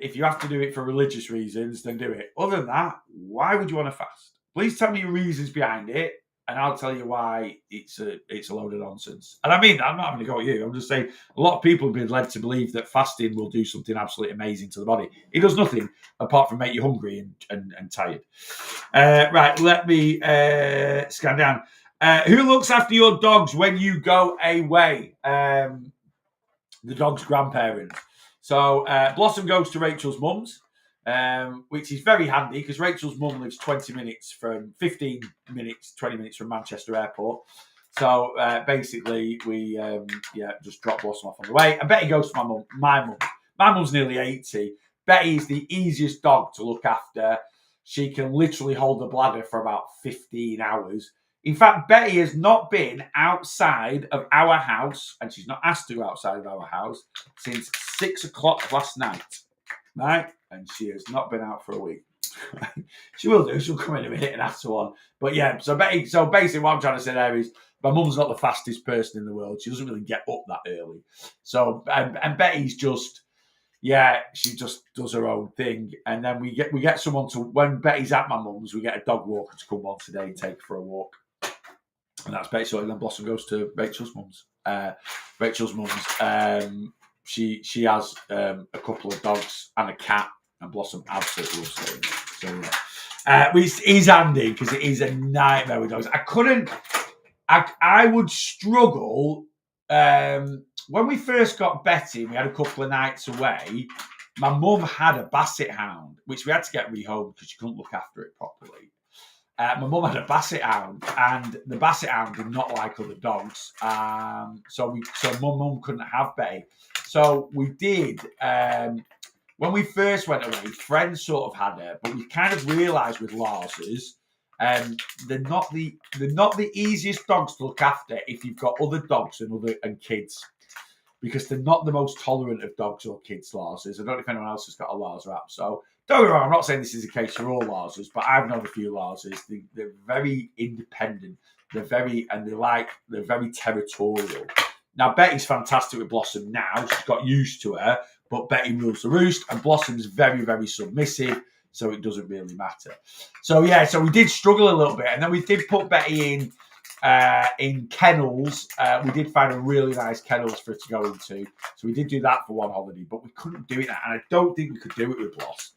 if you have to do it for religious reasons, then do it. Other than that, why would you want to fast? Please tell me your reasons behind it, and I'll tell you why it's a load of nonsense. And I mean, I'm not having to go at you. I'm just saying a lot of people have been led to believe that fasting will do something absolutely amazing to the body. It does nothing apart from make you hungry and tired. Right, let me scan down. Who looks after your dogs when you go away? The dog's grandparents. So Blossom goes to Rachel's mum's, which is very handy because Rachel's mum lives 15 minutes, 20 minutes from Manchester Airport. So basically, we just drop Blossom off on the way. And Betty goes to my mum. My mum's nearly 80. Betty is the easiest dog to look after. She can literally hold the bladder for about 15 hours. In fact, Betty has not been outside of our house, and she's not asked to go outside of our house since 6 o'clock last night, right? And she has not been out for a week. She will do. She'll come in a minute and ask one. But yeah, so basically what I'm trying to say there is my mum's not the fastest person in the world. She doesn't really get up that early. So, and Betty's just, she just does her own thing. And then we get someone to, when Betty's at my mum's, we get a dog walker to come once a day and take her for a walk. And that's Betty. So then Blossom goes to Rachel's mum's. She has a couple of dogs and a cat, and Blossom absolutely loves it. So it is handy because it is a nightmare with dogs. I would struggle when we first got Betty. We had a couple of nights away. My mum had a Basset Hound, which we had to get rehomed because she couldn't look after it properly. My mum had a Basset Hound, and the Basset Hound did not like other dogs. So mum couldn't have Betty. So we did. When we first went away, friends sort of had her, but we kind of realised with Lars's, They're not the easiest dogs to look after if you've got other dogs and kids, because they're not the most tolerant of dogs or kids' Larsers. I don't know if anyone else has got a Larser app. So don't get me wrong, I'm not saying this is the case for all Larsers, but I've known a few Larsers. They're very independent. They're very territorial. Now, Betty's fantastic with Blossom now. She's got used to her, but Betty rules the roost, and Blossom's very, very submissive, so it doesn't really matter. So, yeah, so we did struggle a little bit, and then we did put Betty in kennels. We did find a really nice kennels for her to go into. So we did do that for one holiday, but we couldn't do it, and I don't think we could do it with Bloss.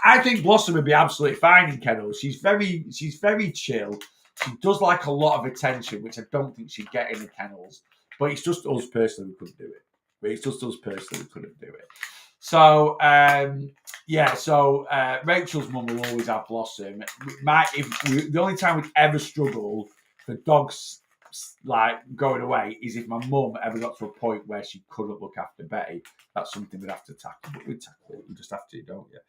I think Blossom would be absolutely fine in kennels. She's very chill. She does like a lot of attention, which I don't think she'd get in the kennels. But it's just us personally, we couldn't do it. So, Rachel's mum will always have Blossom. The only time we'd ever struggle for dogs like going away is if my mum ever got to a point where she couldn't look after Betty. That's something we'd have to tackle. But we'd tackle it. You just have to, don't you?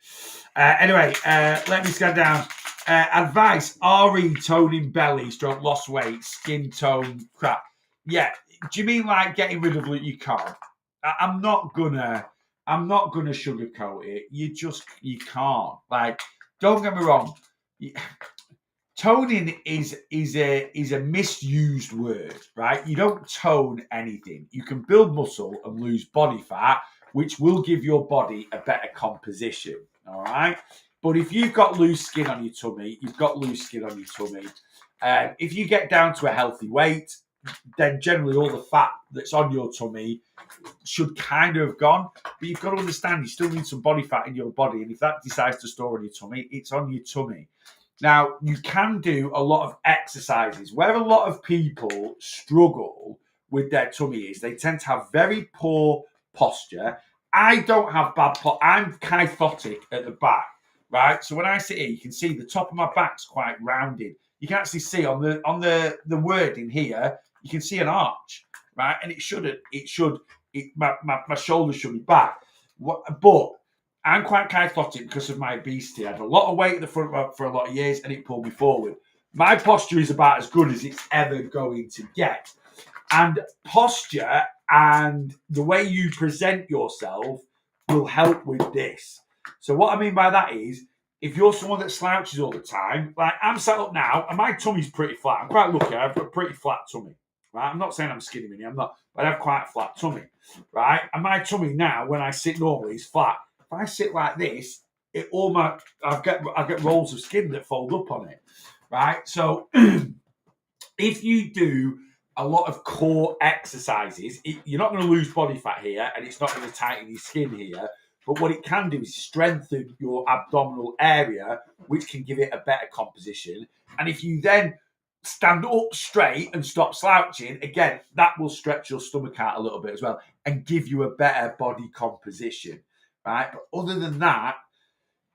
Anyway, let me scan down. Advice: RE toning belly, stroke lost weight, skin tone crap. Yeah. Do you mean like getting rid of what you can't? I'm not gonna sugarcoat it. You can't. Like, don't get me wrong. Toning is a misused word, right? You don't tone anything. You can build muscle and lose body fat, which will give your body a better composition. All right. But if you've got loose skin on your tummy, you've got loose skin on your tummy. If you get down to a healthy weight, then generally all the fat that's on your tummy should kind of have gone. But you've got to understand you still need some body fat in your body. And if that decides to store on your tummy, it's on your tummy. Now, you can do a lot of exercises. Where a lot of people struggle with their tummy is they tend to have very poor posture. I don't have bad posture. I'm kyphotic at the back, right? So when I sit here, you can see the top of my back's quite rounded. You can actually see on the wording here, you can see an arch, right? And my shoulders should be back. But I'm quite kyphotic because of my obesity. I had a lot of weight at the front for a lot of years, and it pulled me forward. My posture is about as good as it's ever going to get. And posture and the way you present yourself will help with this. So what I mean by that is, if you're someone that slouches all the time, like I'm sat up now, and my tummy's pretty flat. I'm quite lucky. I have a pretty flat tummy. Right? I'm not saying I'm skinny mini. I'm not, but I have quite a flat tummy. Right? And my tummy now, when I sit normally, is flat. If I sit like this, I get rolls of skin that fold up on it. Right? So if you do a lot of core exercises, you're not going to lose body fat here, and it's not going to tighten your skin here. But what it can do is strengthen your abdominal area, which can give it a better composition. And if you then stand up straight and stop slouching, again, that will stretch your stomach out a little bit as well and give you a better body composition, right? But other than that,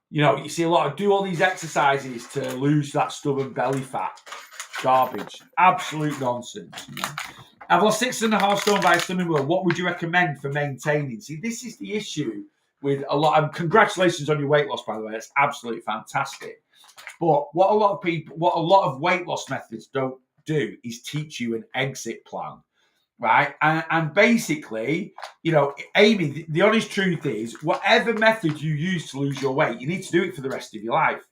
you see a lot of do all these exercises to lose that stubborn belly fat. Garbage. Absolute nonsense. I've lost 6.5 stone by Slimming World. What would you recommend for maintaining? See, this is the issue with a lot. And congratulations on your weight loss, by the way. It's absolutely fantastic. But what a lot of weight loss methods don't do is teach you an exit plan, right? And basically, Amy, the honest truth is, whatever method you use to lose your weight, you need to do it for the rest of your life.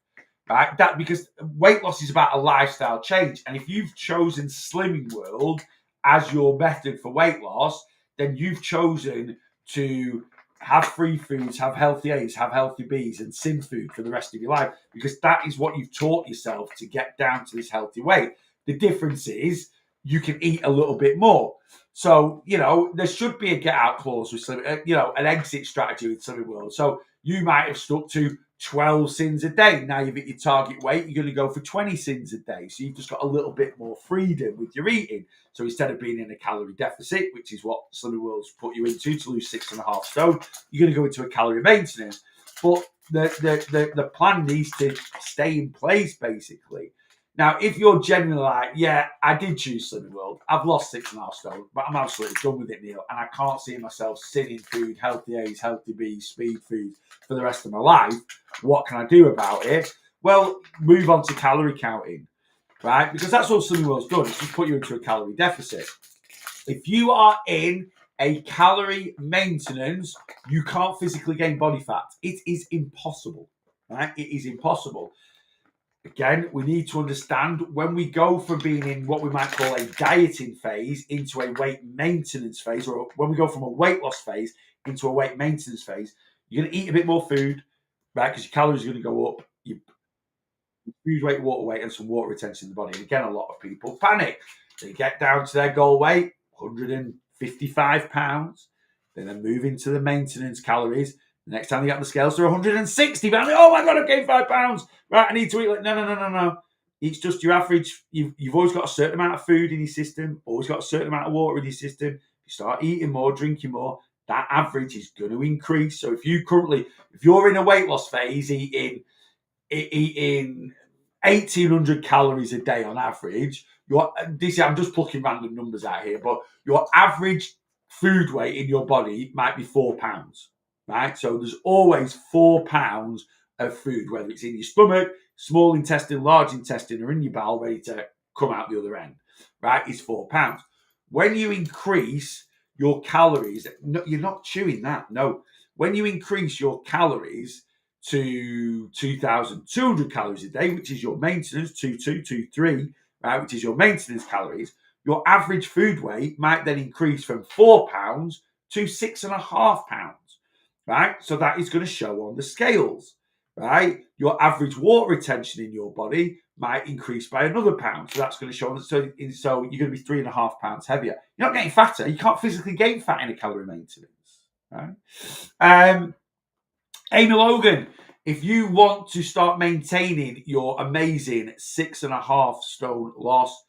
Right, because weight loss is about a lifestyle change. And if you've chosen Slimming World as your method for weight loss, then you've chosen to have free foods, have healthy A's, have healthy B's, and sin food for the rest of your life, because that is what you've taught yourself to get down to this healthy weight. The difference is you can eat a little bit more. So, there should be a get out clause with Slimming, an exit strategy with Slimming World. So you might have stuck to 12 sins a day. Now you've hit your target weight, you're going to go for 20 sins a day. So you've just got a little bit more freedom with your eating. So instead of being in a calorie deficit, which is what Slimming World's put you into to lose 6.5 stone, you're going to go into a calorie maintenance. But the plan needs to stay in place, basically. Now, if you're genuinely like, yeah, I did choose Slimming World, I've lost 6.5 stone, but I'm absolutely done with it, Neil, and I can't see myself sinning food, healthy A's, healthy B's, speed food for the rest of my life. What can I do about it? Well, move on to calorie counting, right? Because that's all Slimming World's done. It's just put you into a calorie deficit. If you are in a calorie maintenance, you can't physically gain body fat. It is impossible, right? It is impossible. Again, we need to understand when we go from being in what we might call a dieting phase into a weight maintenance phase, or when we go from a weight loss phase into a weight maintenance phase, you're going to eat a bit more food, right? Because your calories are going to go up. Your food weight, water weight, and some water retention in the body. And again, a lot of people panic. They get down to their goal weight, 155 pounds. They then move into the maintenance calories. The next time they get on the scales, they're 160 pounds. Oh my God, I've gained 5 pounds. Right, I need to eat. Like, no. It's just your average. You've always got a certain amount of food in your system, always got a certain amount of water in your system. You start eating more, drinking more, that average is going to increase. So if you're in a weight loss phase, eating 1,800 calories a day on average, I'm just plucking random numbers out here, but your average food weight in your body might be 4 pounds, right? So there's always 4 pounds of food, whether it's in your stomach, small intestine, large intestine, or in your bowel, ready to come out the other end, right? It's 4 pounds. When you increase your calories, you're not chewing that, no. When you increase your calories to 2,200 calories a day, which is your maintenance, 2,223, right, which is your maintenance calories, your average food weight might then increase from 4 pounds to 6.5 pounds, right? So that is going to show on the scales, right? Your average water retention in your body might increase by another pound. So that's going to show on. So you're going to be 3.5 pounds heavier. You're not getting fatter. You can't physically gain fat in a calorie maintenance, right? Amy Logan, if you want to start maintaining your amazing 6.5 stone loss,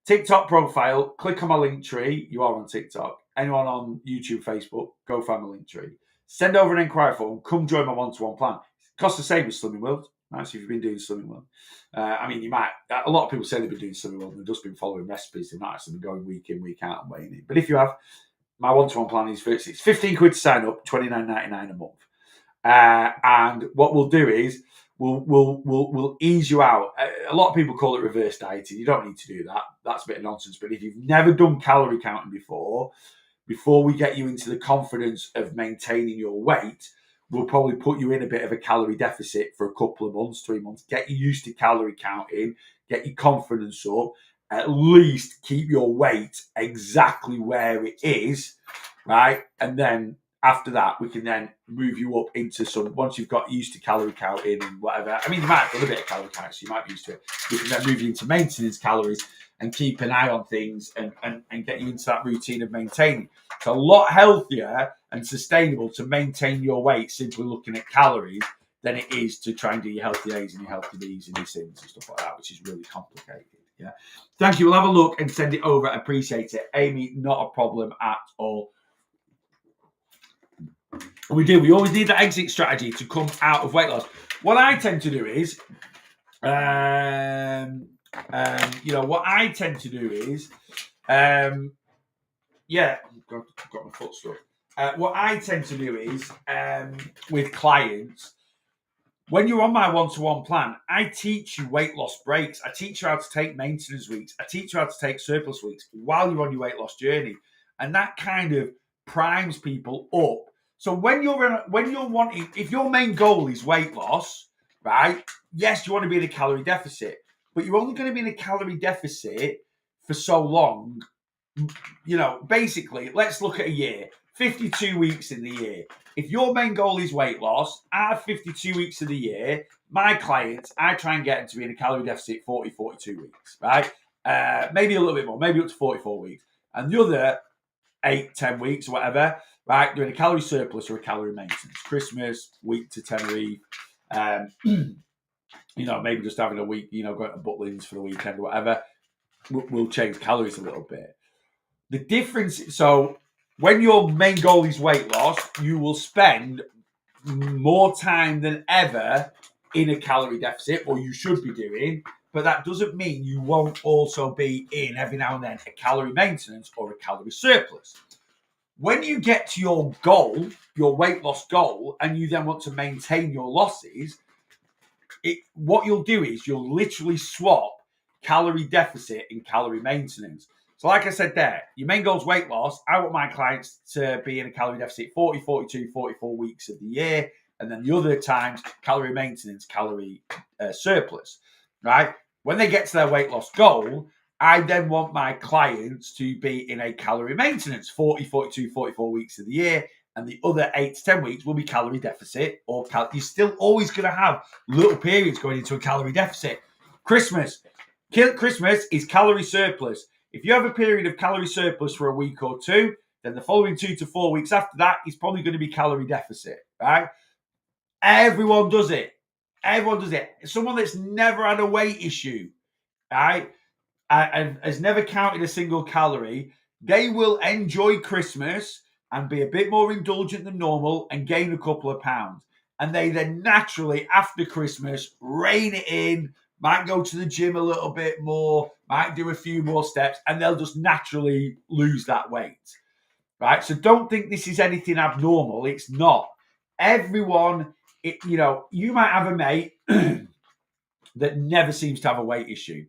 TikTok profile, click on my link tree. You are on TikTok. Anyone on YouTube, Facebook, go find my link tree. Send over an inquiry form. Come join my one-to-one plan. It costs the same as Slimming World. Right, so if you've been doing Slimming World, you might. A lot of people say they've been doing Slimming World and they've just been following recipes. They've not actually been going week in, week out and weighing in. But if you have, my one-to-one plan is it's 15 quid to sign up, $29.99 a month. And what we'll do is we'll ease you out. A lot of people call it reverse dieting. You don't need to do that. That's a bit of nonsense. But if you've never done calorie counting before we get you into the confidence of maintaining your weight, we'll probably put you in a bit of a calorie deficit for a couple of months, 3 months, get you used to calorie counting, get your confidence up, at least keep your weight exactly where it is, right? And then after that, we can then move you up into once you've got used to calorie counting and whatever. I mean, you might have done a bit of calorie counting, so you might be used to it. We can then move you into maintenance calories and keep an eye on things and get you into that routine of maintaining. It's a lot healthier and sustainable to maintain your weight simply looking at calories than it is to try and do your healthy A's and your healthy B's and your C's and stuff like that, which is really complicated. Yeah. Thank you. We'll have a look and send it over. I appreciate it. Amy, not a problem at all. We always need that exit strategy to come out of weight loss. What I tend to do is, what I tend to do is, got my foot stuck. What I tend to do is, with clients, when you're on my one-to-one plan, I teach you weight loss breaks. I teach you how to take maintenance weeks. I teach you how to take surplus weeks while you're on your weight loss journey. And that kind of primes people up. So when you're wanting, if your main goal is weight loss, right? Yes, you want to be in a calorie deficit, but you're only going to be in a calorie deficit for so long. Basically, let's look at a year, 52 weeks in the year. If your main goal is weight loss, out of 52 weeks of the year, my clients, I try and get them to be in a calorie deficit 40, 42 weeks, right? Maybe a little bit more, maybe up to 44 weeks. And the other 8, 10 weeks or whatever, right, doing a calorie surplus or a calorie maintenance. Christmas, week to Tenerife, maybe just having a week, going to Butlins for the weekend or whatever. We'll change calories a little bit. The difference, so when your main goal is weight loss, you will spend more time than ever in a calorie deficit, or you should be doing, but that doesn't mean you won't also be in every now and then a calorie maintenance or a calorie surplus. When you get to your goal, your weight loss goal, and you then want to maintain your losses, what you'll do is you'll literally swap calorie deficit and calorie maintenance. So like I said there, your main goal is weight loss. I want my clients to be in a calorie deficit 40, 42, 44 weeks of the year. And then the other times, calorie maintenance, calorie surplus, right? When they get to their weight loss goal, I then want my clients to be in a calorie maintenance 40, 42, 44 weeks of the year. And the other 8 to 10 weeks will be calorie deficit. Or you're still always going to have little periods going into a calorie deficit. Christmas is calorie surplus. If you have a period of calorie surplus for a week or two, then the following 2 to 4 weeks after that is probably going to be calorie deficit, right? Everyone does it. Someone that's never had a weight issue, right, and has never counted a single calorie, they will enjoy Christmas and be a bit more indulgent than normal and gain a couple of pounds. And they then naturally, after Christmas, rein it in, might go to the gym a little bit more, might do a few more steps, and they'll just naturally lose that weight, right? So don't think this is anything abnormal. It's not. Everyone, you might have a mate that never seems to have a weight issue,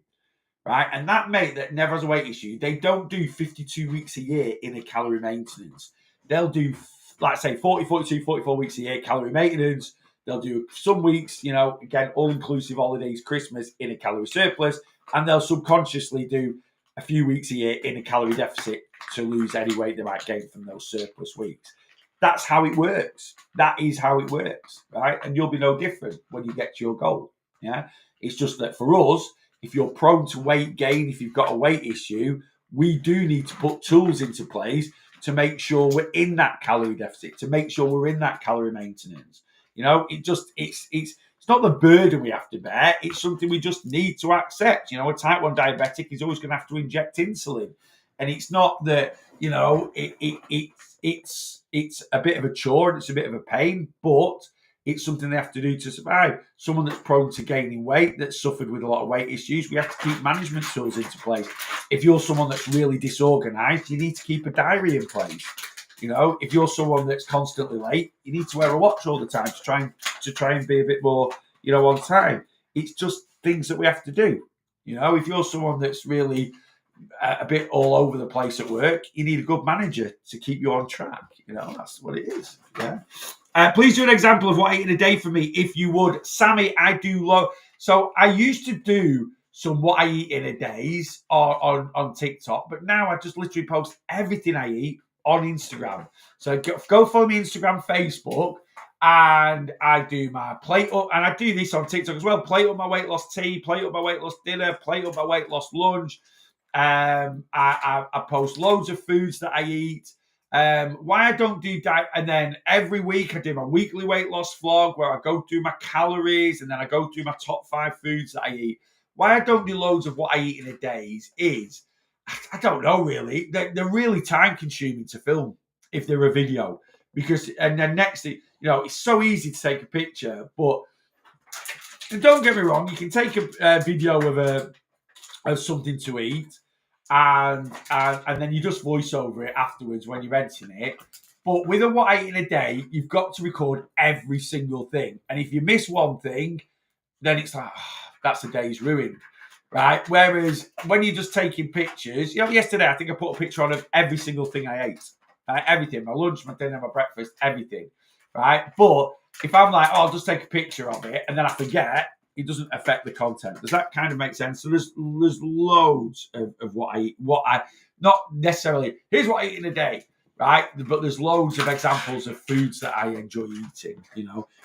right? And that mate that never has a weight issue, they don't do 52 weeks a year in a calorie maintenance. They'll do, like say, 40, 42, 44 weeks a year calorie maintenance. They'll do some weeks, again, all-inclusive holidays, Christmas in a calorie surplus, and they'll subconsciously do a few weeks a year in a calorie deficit to lose any weight they might gain from those surplus weeks. That's how it works. That is how it works, right? And you'll be no different when you get to your goal, yeah? It's just that for us, if you're prone to weight gain, if you've got a weight issue, we do need to put tools into place to make sure we're in that calorie deficit, to make sure we're in that calorie maintenance. It's not the burden we have to bear. It's something we just need to accept. A type 1 diabetic is always going to have to inject insulin. And it's not that, it's a bit of a chore and it's a bit of a pain, but it's something they have to do to survive. Someone that's prone to gaining weight, that's suffered with a lot of weight issues, we have to keep management tools into place. If you're someone that's really disorganized, you need to keep a diary in place. If you're someone that's constantly late, you need to wear a watch all the time to try and be a bit more, on time. It's just things that we have to do. If you're someone that's really a bit all over the place at work, you need a good manager to keep you on track. That's what it is. Yeah. Please do an example of what I eat in a day for me, if you would. Sammy, I do so I used to do some what I eat in a days on TikTok, but now I just literally post everything I eat on Instagram. So go follow me Instagram, Facebook, and I do my plate up, and I do this on TikTok as well. Plate up my weight loss tea, plate up my weight loss dinner, plate up my weight loss lunch. I post loads of foods that I eat. Why I don't do diet, and then every week I do my weekly weight loss vlog where I go through my calories and then I go through my top 5 foods that I eat. Why I don't do loads of what I eat in a day is, I don't know really. They're really time consuming to film if they're a video, and then next thing, it's so easy to take a picture, but don't get me wrong, you can take a video of something to eat, and then you just voice over it afterwards when you're editing it. But with a what I eat in a day, you've got to record every single thing. And if you miss one thing, then it's like, that's a day's ruined, right? Whereas when you're just taking pictures, yesterday I think I put a picture on of every single thing I ate. Right? Everything, my lunch, my dinner, my breakfast, everything, right? But if I'm like, I'll just take a picture of it and then I forget, it doesn't affect the content. Does that kind of make sense? So there's loads of what I eat. Not necessarily, here's what I eat in a day, right? But there's loads of examples of foods that I enjoy eating,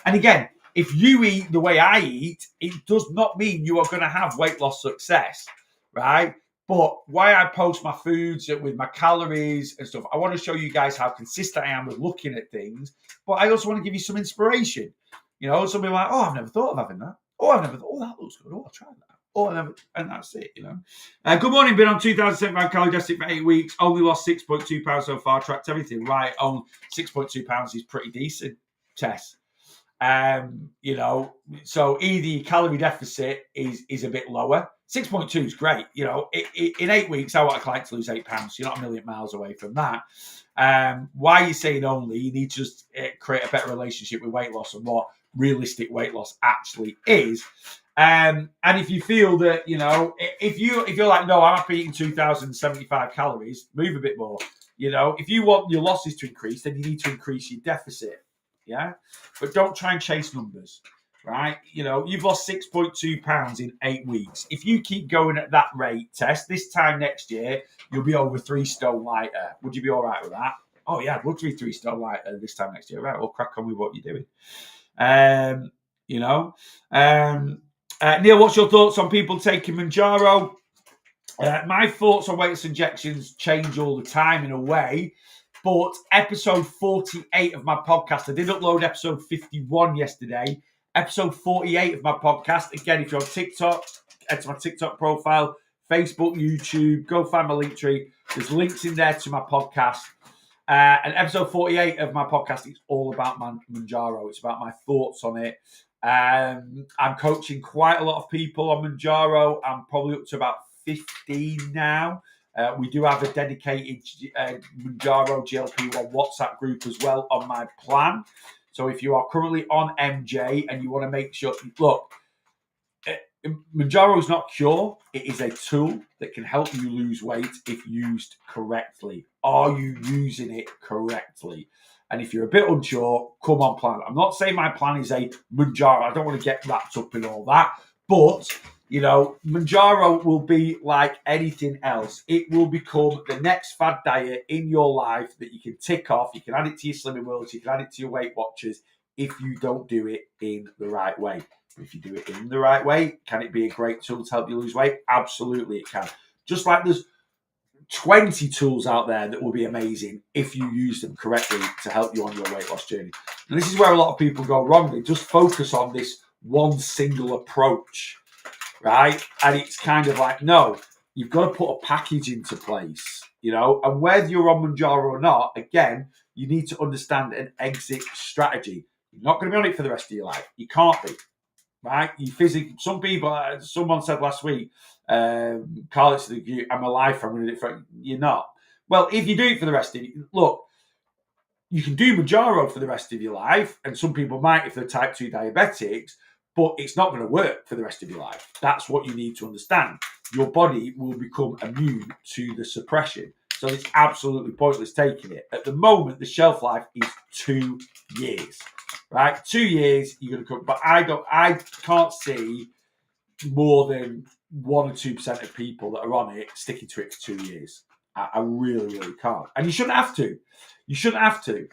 And again, if you eat the way I eat, it does not mean you are going to have weight loss success, right? But why I post my foods with my calories and stuff, I want to show you guys how consistent I am with looking at things. But I also want to give you some inspiration. Somebody like, I've never thought of having that. That looks good. I'll try that. And that's it, Good morning, been on 2,075 calorie deficit for 8 weeks. Only lost 6.2 pounds so far. Tracked everything right. On 6.2 pounds is pretty decent, Tess. So either your calorie deficit is a bit lower. 6.2 is great. In 8 weeks, I want a client to lose 8 pounds. You're not a million miles away from that. Why are you saying only? You need to just create a better relationship with weight loss and what realistic weight loss actually is. And if you feel that, if you're like, no, I'm happy eating 2,075 calories, move a bit more. If you want your losses to increase, then you need to increase your deficit. Yeah. But don't try and chase numbers, right? You've lost 6.2 pounds in 8 weeks. If you keep going at that rate, Tess, this time next year, you'll be over 3 stone lighter. Would you be all right with that? Oh, yeah, I'd love to be 3 stone lighter this time next year. Right, we'll crack on with what you're doing. Neil, what's your thoughts on people taking Mounjaro? My thoughts on weight loss injections change all the time in a way, but episode 48 of my podcast, I did upload episode 51 yesterday. Episode 48 of my podcast, again, if you're on TikTok, head to my TikTok profile, Facebook, YouTube, go find my link tree. There's links in there to my podcast. And episode 48 of my podcast is all about Mounjaro. It's about my thoughts on it. I'm coaching quite a lot of people on Mounjaro. I'm probably up to about 15 now. We do have a dedicated Mounjaro GLP-1 WhatsApp group as well on my plan. So if you are currently on MJ and you want to make sure, look, Mounjaro is not cure. It is a tool that can help you lose weight if used correctly. Are you using it correctly? And if you're a bit unsure, come on plan. I'm not saying my plan is a Mounjaro. I don't want to get wrapped up in all that. But, Mounjaro will be like anything else. It will become the next fad diet in your life that you can tick off. You can add it to your Slimming Worlds. You can add it to your Weight Watchers if you don't do it in the right way. If you do it in the right way, can it be a great tool to help you lose weight? Absolutely it can. Just like there's 20 tools out there that will be amazing if you use them correctly to help you on your weight loss journey. And this is where a lot of people go wrong. They just focus on this one single approach, right? And it's kind of like, no, you've got to put a package into place, and whether you're on Mounjaro or not, again, you need to understand an exit strategy. You're not going to be on it for the rest of your life. You can't be. Right? You physically, some people, someone said last week, Carl, I'm a lifer, I'm going to do it for you're not. Well, if you do it for the rest of you, look, you can do Mounjaro for the rest of your life, and some people might if they're type 2 diabetics, but it's not going to work for the rest of your life. That's what you need to understand. Your body will become immune to the suppression. So it's absolutely pointless taking it. At the moment, the shelf life is 2 years. Right, 2 years you're going to come, but I can't see more than 1 or 2% of people that are on it sticking to it for 2 years. I really, really can't, and you shouldn't have to. You shouldn't have to,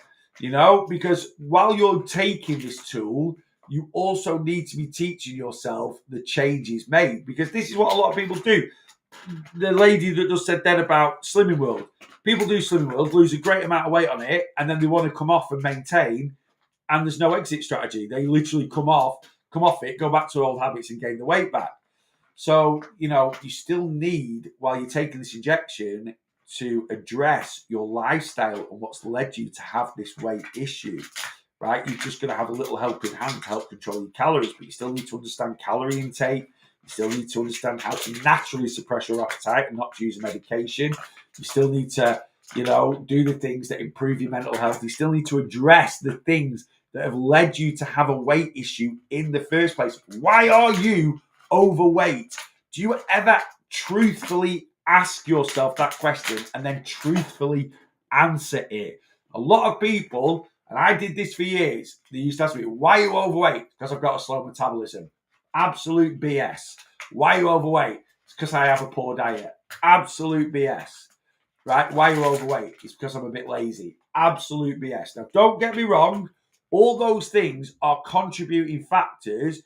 because while you're taking this tool, you also need to be teaching yourself the changes made, because this is what a lot of people do. The lady that just said then about Slimming World, people do Slimming World, lose a great amount of weight on it, and then they want to come off and maintain. And there's no exit strategy. They literally come off it, go back to old habits and gain the weight back. So, you still need, while you're taking this injection, to address your lifestyle and what's led you to have this weight issue, right? You're just going to have a little helping hand to help control your calories, but you still need to understand calorie intake. You still need to understand how to naturally suppress your appetite and not to use medication. You still need to, do the things that improve your mental health. You still need to address the things that have led you to have a weight issue in the first place. Why are you overweight? Do you ever truthfully ask yourself that question and then truthfully answer it? A lot of people, and I did this for years, they used to ask me, why are you overweight? Because I've got a slow metabolism. Absolute BS. Why are you overweight? It's because I have a poor diet. Absolute BS. Right? Why are you overweight? It's because I'm a bit lazy. Absolute BS. Now, don't get me wrong. All those things are contributing factors.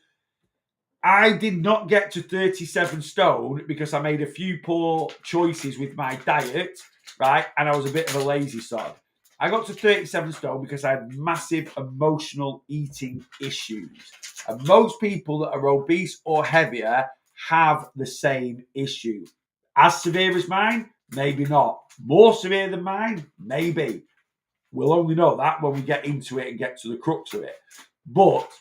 I did not get to 37 stone because I made a few poor choices with my diet, right? And I was a bit of a lazy sod. I got to 37 stone because I had massive emotional eating issues. And most people that are obese or heavier have the same issue. As severe as mine? Maybe not. More severe than mine? Maybe. We'll only know that when we get into it and get to the crux of it. But,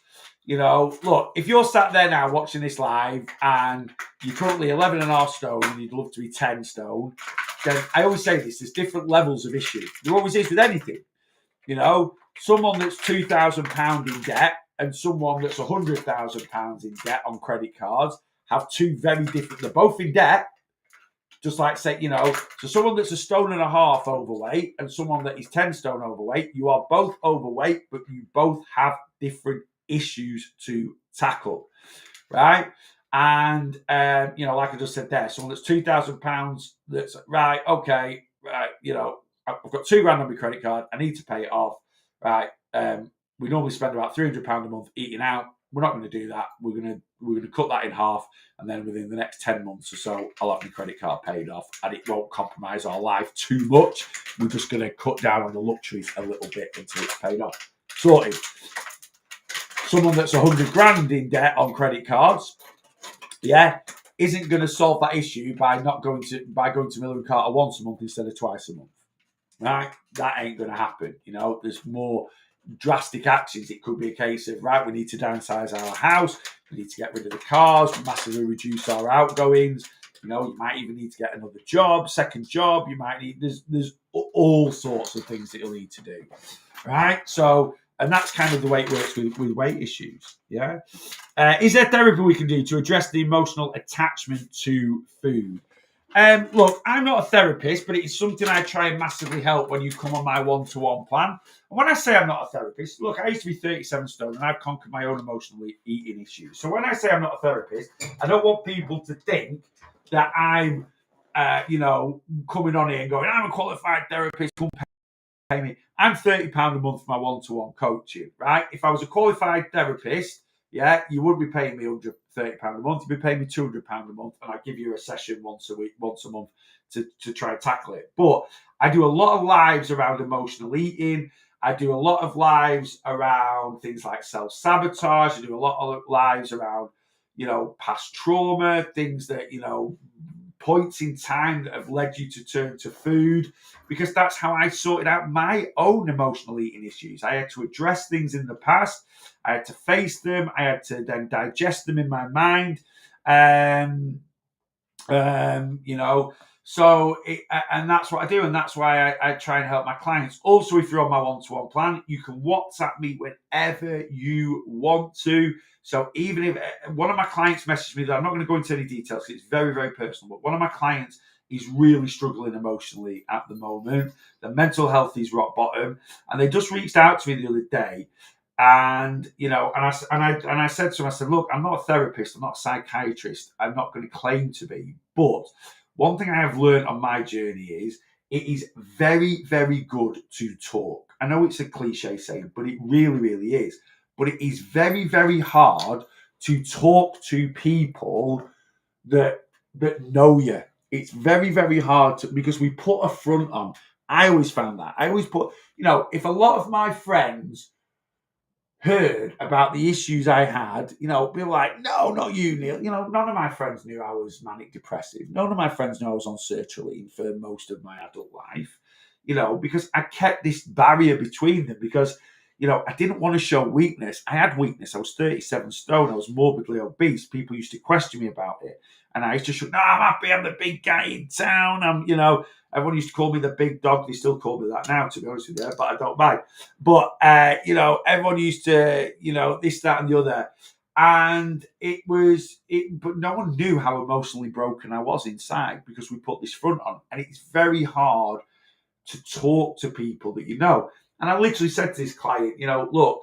look, if you're sat there now watching this live and you're currently 11.5 stone and you'd love to be 10 stone, then I always say this, there's different levels of issue. There always is with anything. Someone that's £2,000 in debt and someone that's £100,000 in debt on credit cards have two very different. They're both in debt. Just like say, so someone that's a stone and a half overweight and someone that is 10 stone overweight, you are both overweight, but you both have different issues to tackle, right? And like I just said there, someone that's £2,000, that's right, okay, right, I've got £2,000 on my credit card, I need to pay it off, right? We normally spend about £300 a month eating out. We're not going to do that. We're going to cut that in half, and then within the next 10 months or so, I'll have my credit card paid off, and it won't compromise our life too much. We're just going to cut down on the luxuries a little bit until it's paid off. Sorted. Someone that's 100 grand in debt on credit cards, isn't going to solve that issue by going to Miller and Carter once a month instead of twice a month. Right? That ain't going to happen. There's more drastic actions. It could be a case of, right, we need to downsize our house, we need to get rid of the cars, massively reduce our outgoings. You might even need to get another job, second job. You might need, there's all sorts of things that you'll need to do. Right? So, and that's kind of the way it works with weight issues. Yeah. Is there therapy we can do to address the emotional attachment to food? Look, I'm not a therapist, but it's something I try and massively help when you come on my one-to-one plan. And when I say I'm not a therapist, look, I used to be 37 stone and I've conquered my own emotional eating issues. So when I say I'm not a therapist, I don't want people to think that I'm, coming on here and going, I'm a qualified therapist, come pay me. I'm £30 a month for my one-to-one coaching, right? If I was a qualified therapist, you wouldn't be paying me £130 a month. You'd be paying me £200 a month, and I'd give you a session once a month to try and tackle it. But I do a lot of lives around emotional eating. I do a lot of lives around things like self-sabotage. I do a lot of lives around, past trauma, things that, points in time that have led you to turn to food, because that's how I sorted out my own emotional eating issues. I had to address things in the past. I had to face them. I had to then digest them in my mind. And that's what I do, and that's why I try and help my clients. Also, if you're on my one-to-one plan, you can WhatsApp me whenever you want to. So even if one of my clients messaged me, that I'm not going to go into any details because it's very, very personal, but one of my clients is really struggling emotionally at the moment. The mental health is rock bottom, and they just reached out to me the other day. And I said to him, I said, look, I'm not a therapist, I'm not a psychiatrist, I'm not going to claim to be, but one thing I have learned on my journey is it is very, very good to talk. I know it's a cliche saying, but it really, really is. But it is very, very hard to talk to people that know you. It's very, very hard because we put a front on. I always found that. I always put, if a lot of my friends heard about the issues I had, be like, no, not you, Neil. None of my friends knew I was manic depressive. None of my friends knew I was on sertraline for most of my adult life, because I kept this barrier between them because, I didn't want to show weakness. I had weakness. I was 37 stone. I was morbidly obese. People used to question me about it. And I used to show, no, I'm happy. I'm the big guy in town. Everyone used to call me the big dog. They still call me that now, to be honest with you, but I don't mind. But, everyone used to, this, that, and the other. And but no one knew how emotionally broken I was inside because we put this front on. And it's very hard to talk to people that you know. And I literally said to this client, look,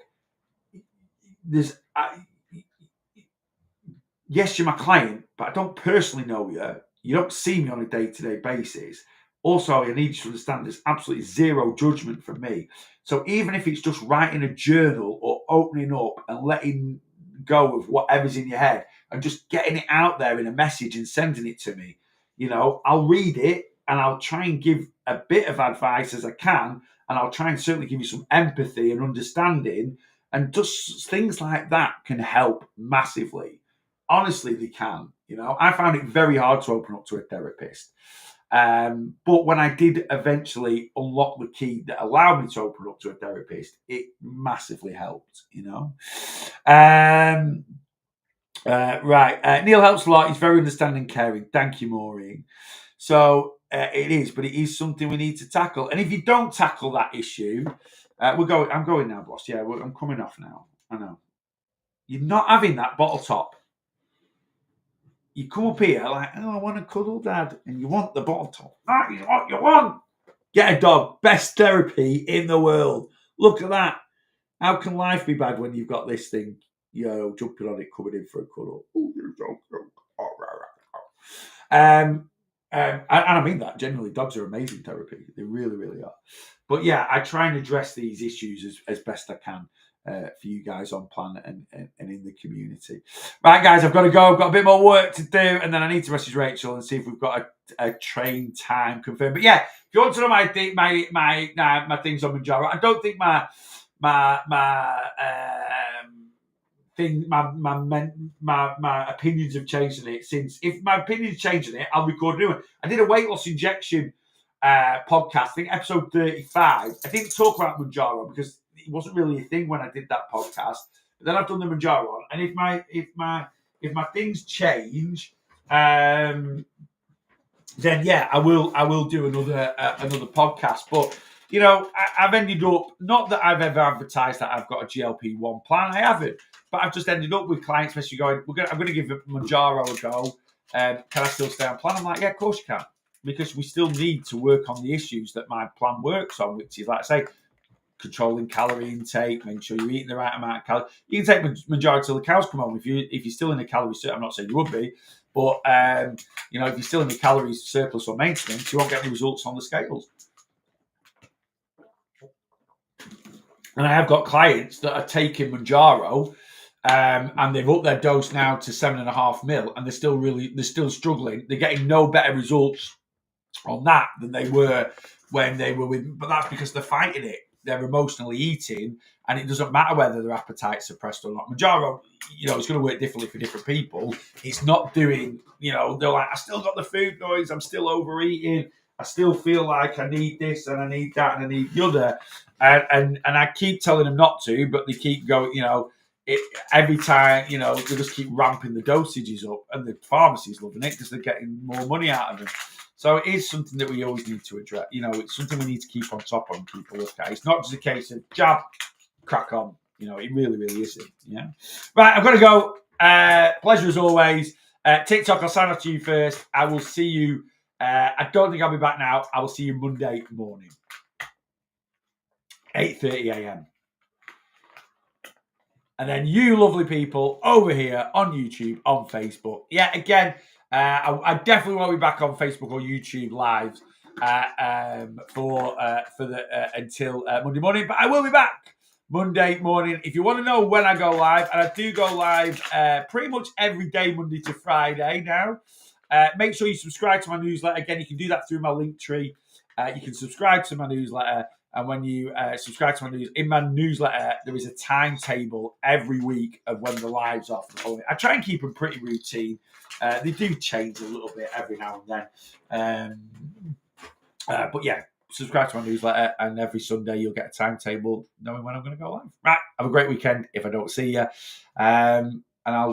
yes, you're my client, but I don't personally know you. You don't see me on a day-to-day basis. Also, I need you to understand there's absolutely zero judgment from me. So even if it's just writing a journal or opening up and letting go of whatever's in your head and just getting it out there in a message and sending it to me, I'll read it and I'll try and give a bit of advice as I can, and I'll try and certainly give you some empathy and understanding, and just things like that can help massively. Honestly, they can. I found it very hard to open up to a therapist. But when I did eventually unlock the key that allowed me to open up to a therapist, it massively helped, Right. Neil helps a lot. He's very understanding, caring. Thank you, Maureen. So it is, but it is something we need to tackle. And if you don't tackle that issue, I'm going now, boss. Yeah, I'm coming off now. I know. You're not having that bottle top. You come up here like, oh, I want a cuddle, Dad, and you want the bottle top. That is what you want. Get a dog. Best therapy in the world. Look at that. How can life be bad when you've got this thing, jumping on it, coming in for a cuddle? Ooh, you're so cute. And I mean that genuinely. Dogs are amazing therapy. They really, really are. But yeah, I try and address these issues as best I can for you guys on Planet and in the community. Right, guys, I've got to go. I've got a bit more work to do, and then I need to message Rachel and see if we've got a train time confirmed. But yeah, if you want to know my things on Manjaro, I don't think my opinions have changed on it since. If my opinions changed on it, I'll record a new one. I did a weight loss injection podcast, I think episode 35. I didn't talk about Manjaro because it wasn't really a thing when I did that podcast. But then I've done the Manjaro one, and if my things change, then yeah, I will do another podcast. But I've ended up, not that I've ever advertised that I've got a GLP-1 plan. I haven't, but I've just ended up with clients especially going, I'm going to give Manjaro a go. Can I still stay on plan? I'm like, yeah, of course you can, because we still need to work on the issues that my plan works on, which is, like I say, controlling calorie intake, making sure you're eating the right amount of calories. You can take Manjaro till the cows come home. If you're still in a calorie surplus, I'm not saying you would be, but if you're still in the calories surplus or maintenance, you won't get any results on the scales. And I have got clients that are taking Manjaro, and they've upped their dose now to 7.5 mil, and they're still struggling. They're getting no better results on that than they were when they were with. But that's because they're fighting it. They're emotionally eating, and it doesn't matter whether their appetite's suppressed or not. Manjaro, it's going to work differently for different people. It's not doing, they're like, I still got the food noise. I'm still overeating. I still feel like I need this and I need that and I need the other. And I keep telling them not to, but they keep going, every time, they just keep ramping the dosages up, and the pharmacy's loving it because they're getting more money out of them. So it is something that we always need to address. It's something we need to keep on top of and keep a look at. It's not just a case of jab, crack on. It really, really isn't. Yeah. Right, I've got to go. Pleasure as always. TikTok, I'll sign off to you first. I will see you. I don't think I'll be back now. I will see you Monday morning, 8:30 a.m. And then you lovely people over here on YouTube, on Facebook. Yeah, again, I definitely won't be back on Facebook or YouTube live until Monday morning, but I will be back Monday morning. If you want to know when I go live, and I do go live pretty much every day, Monday to Friday now. Make sure you subscribe to my newsletter. Again, you can do that through my link tree. You can subscribe to my newsletter. And when you subscribe to my newsletter, there is a timetable every week of when the lives are for the following. I try and keep them pretty routine. They do change a little bit every now and then. But yeah, subscribe to my newsletter, and every Sunday you'll get a timetable knowing when I'm going to go live. Right, have a great weekend if I don't see you. And I'll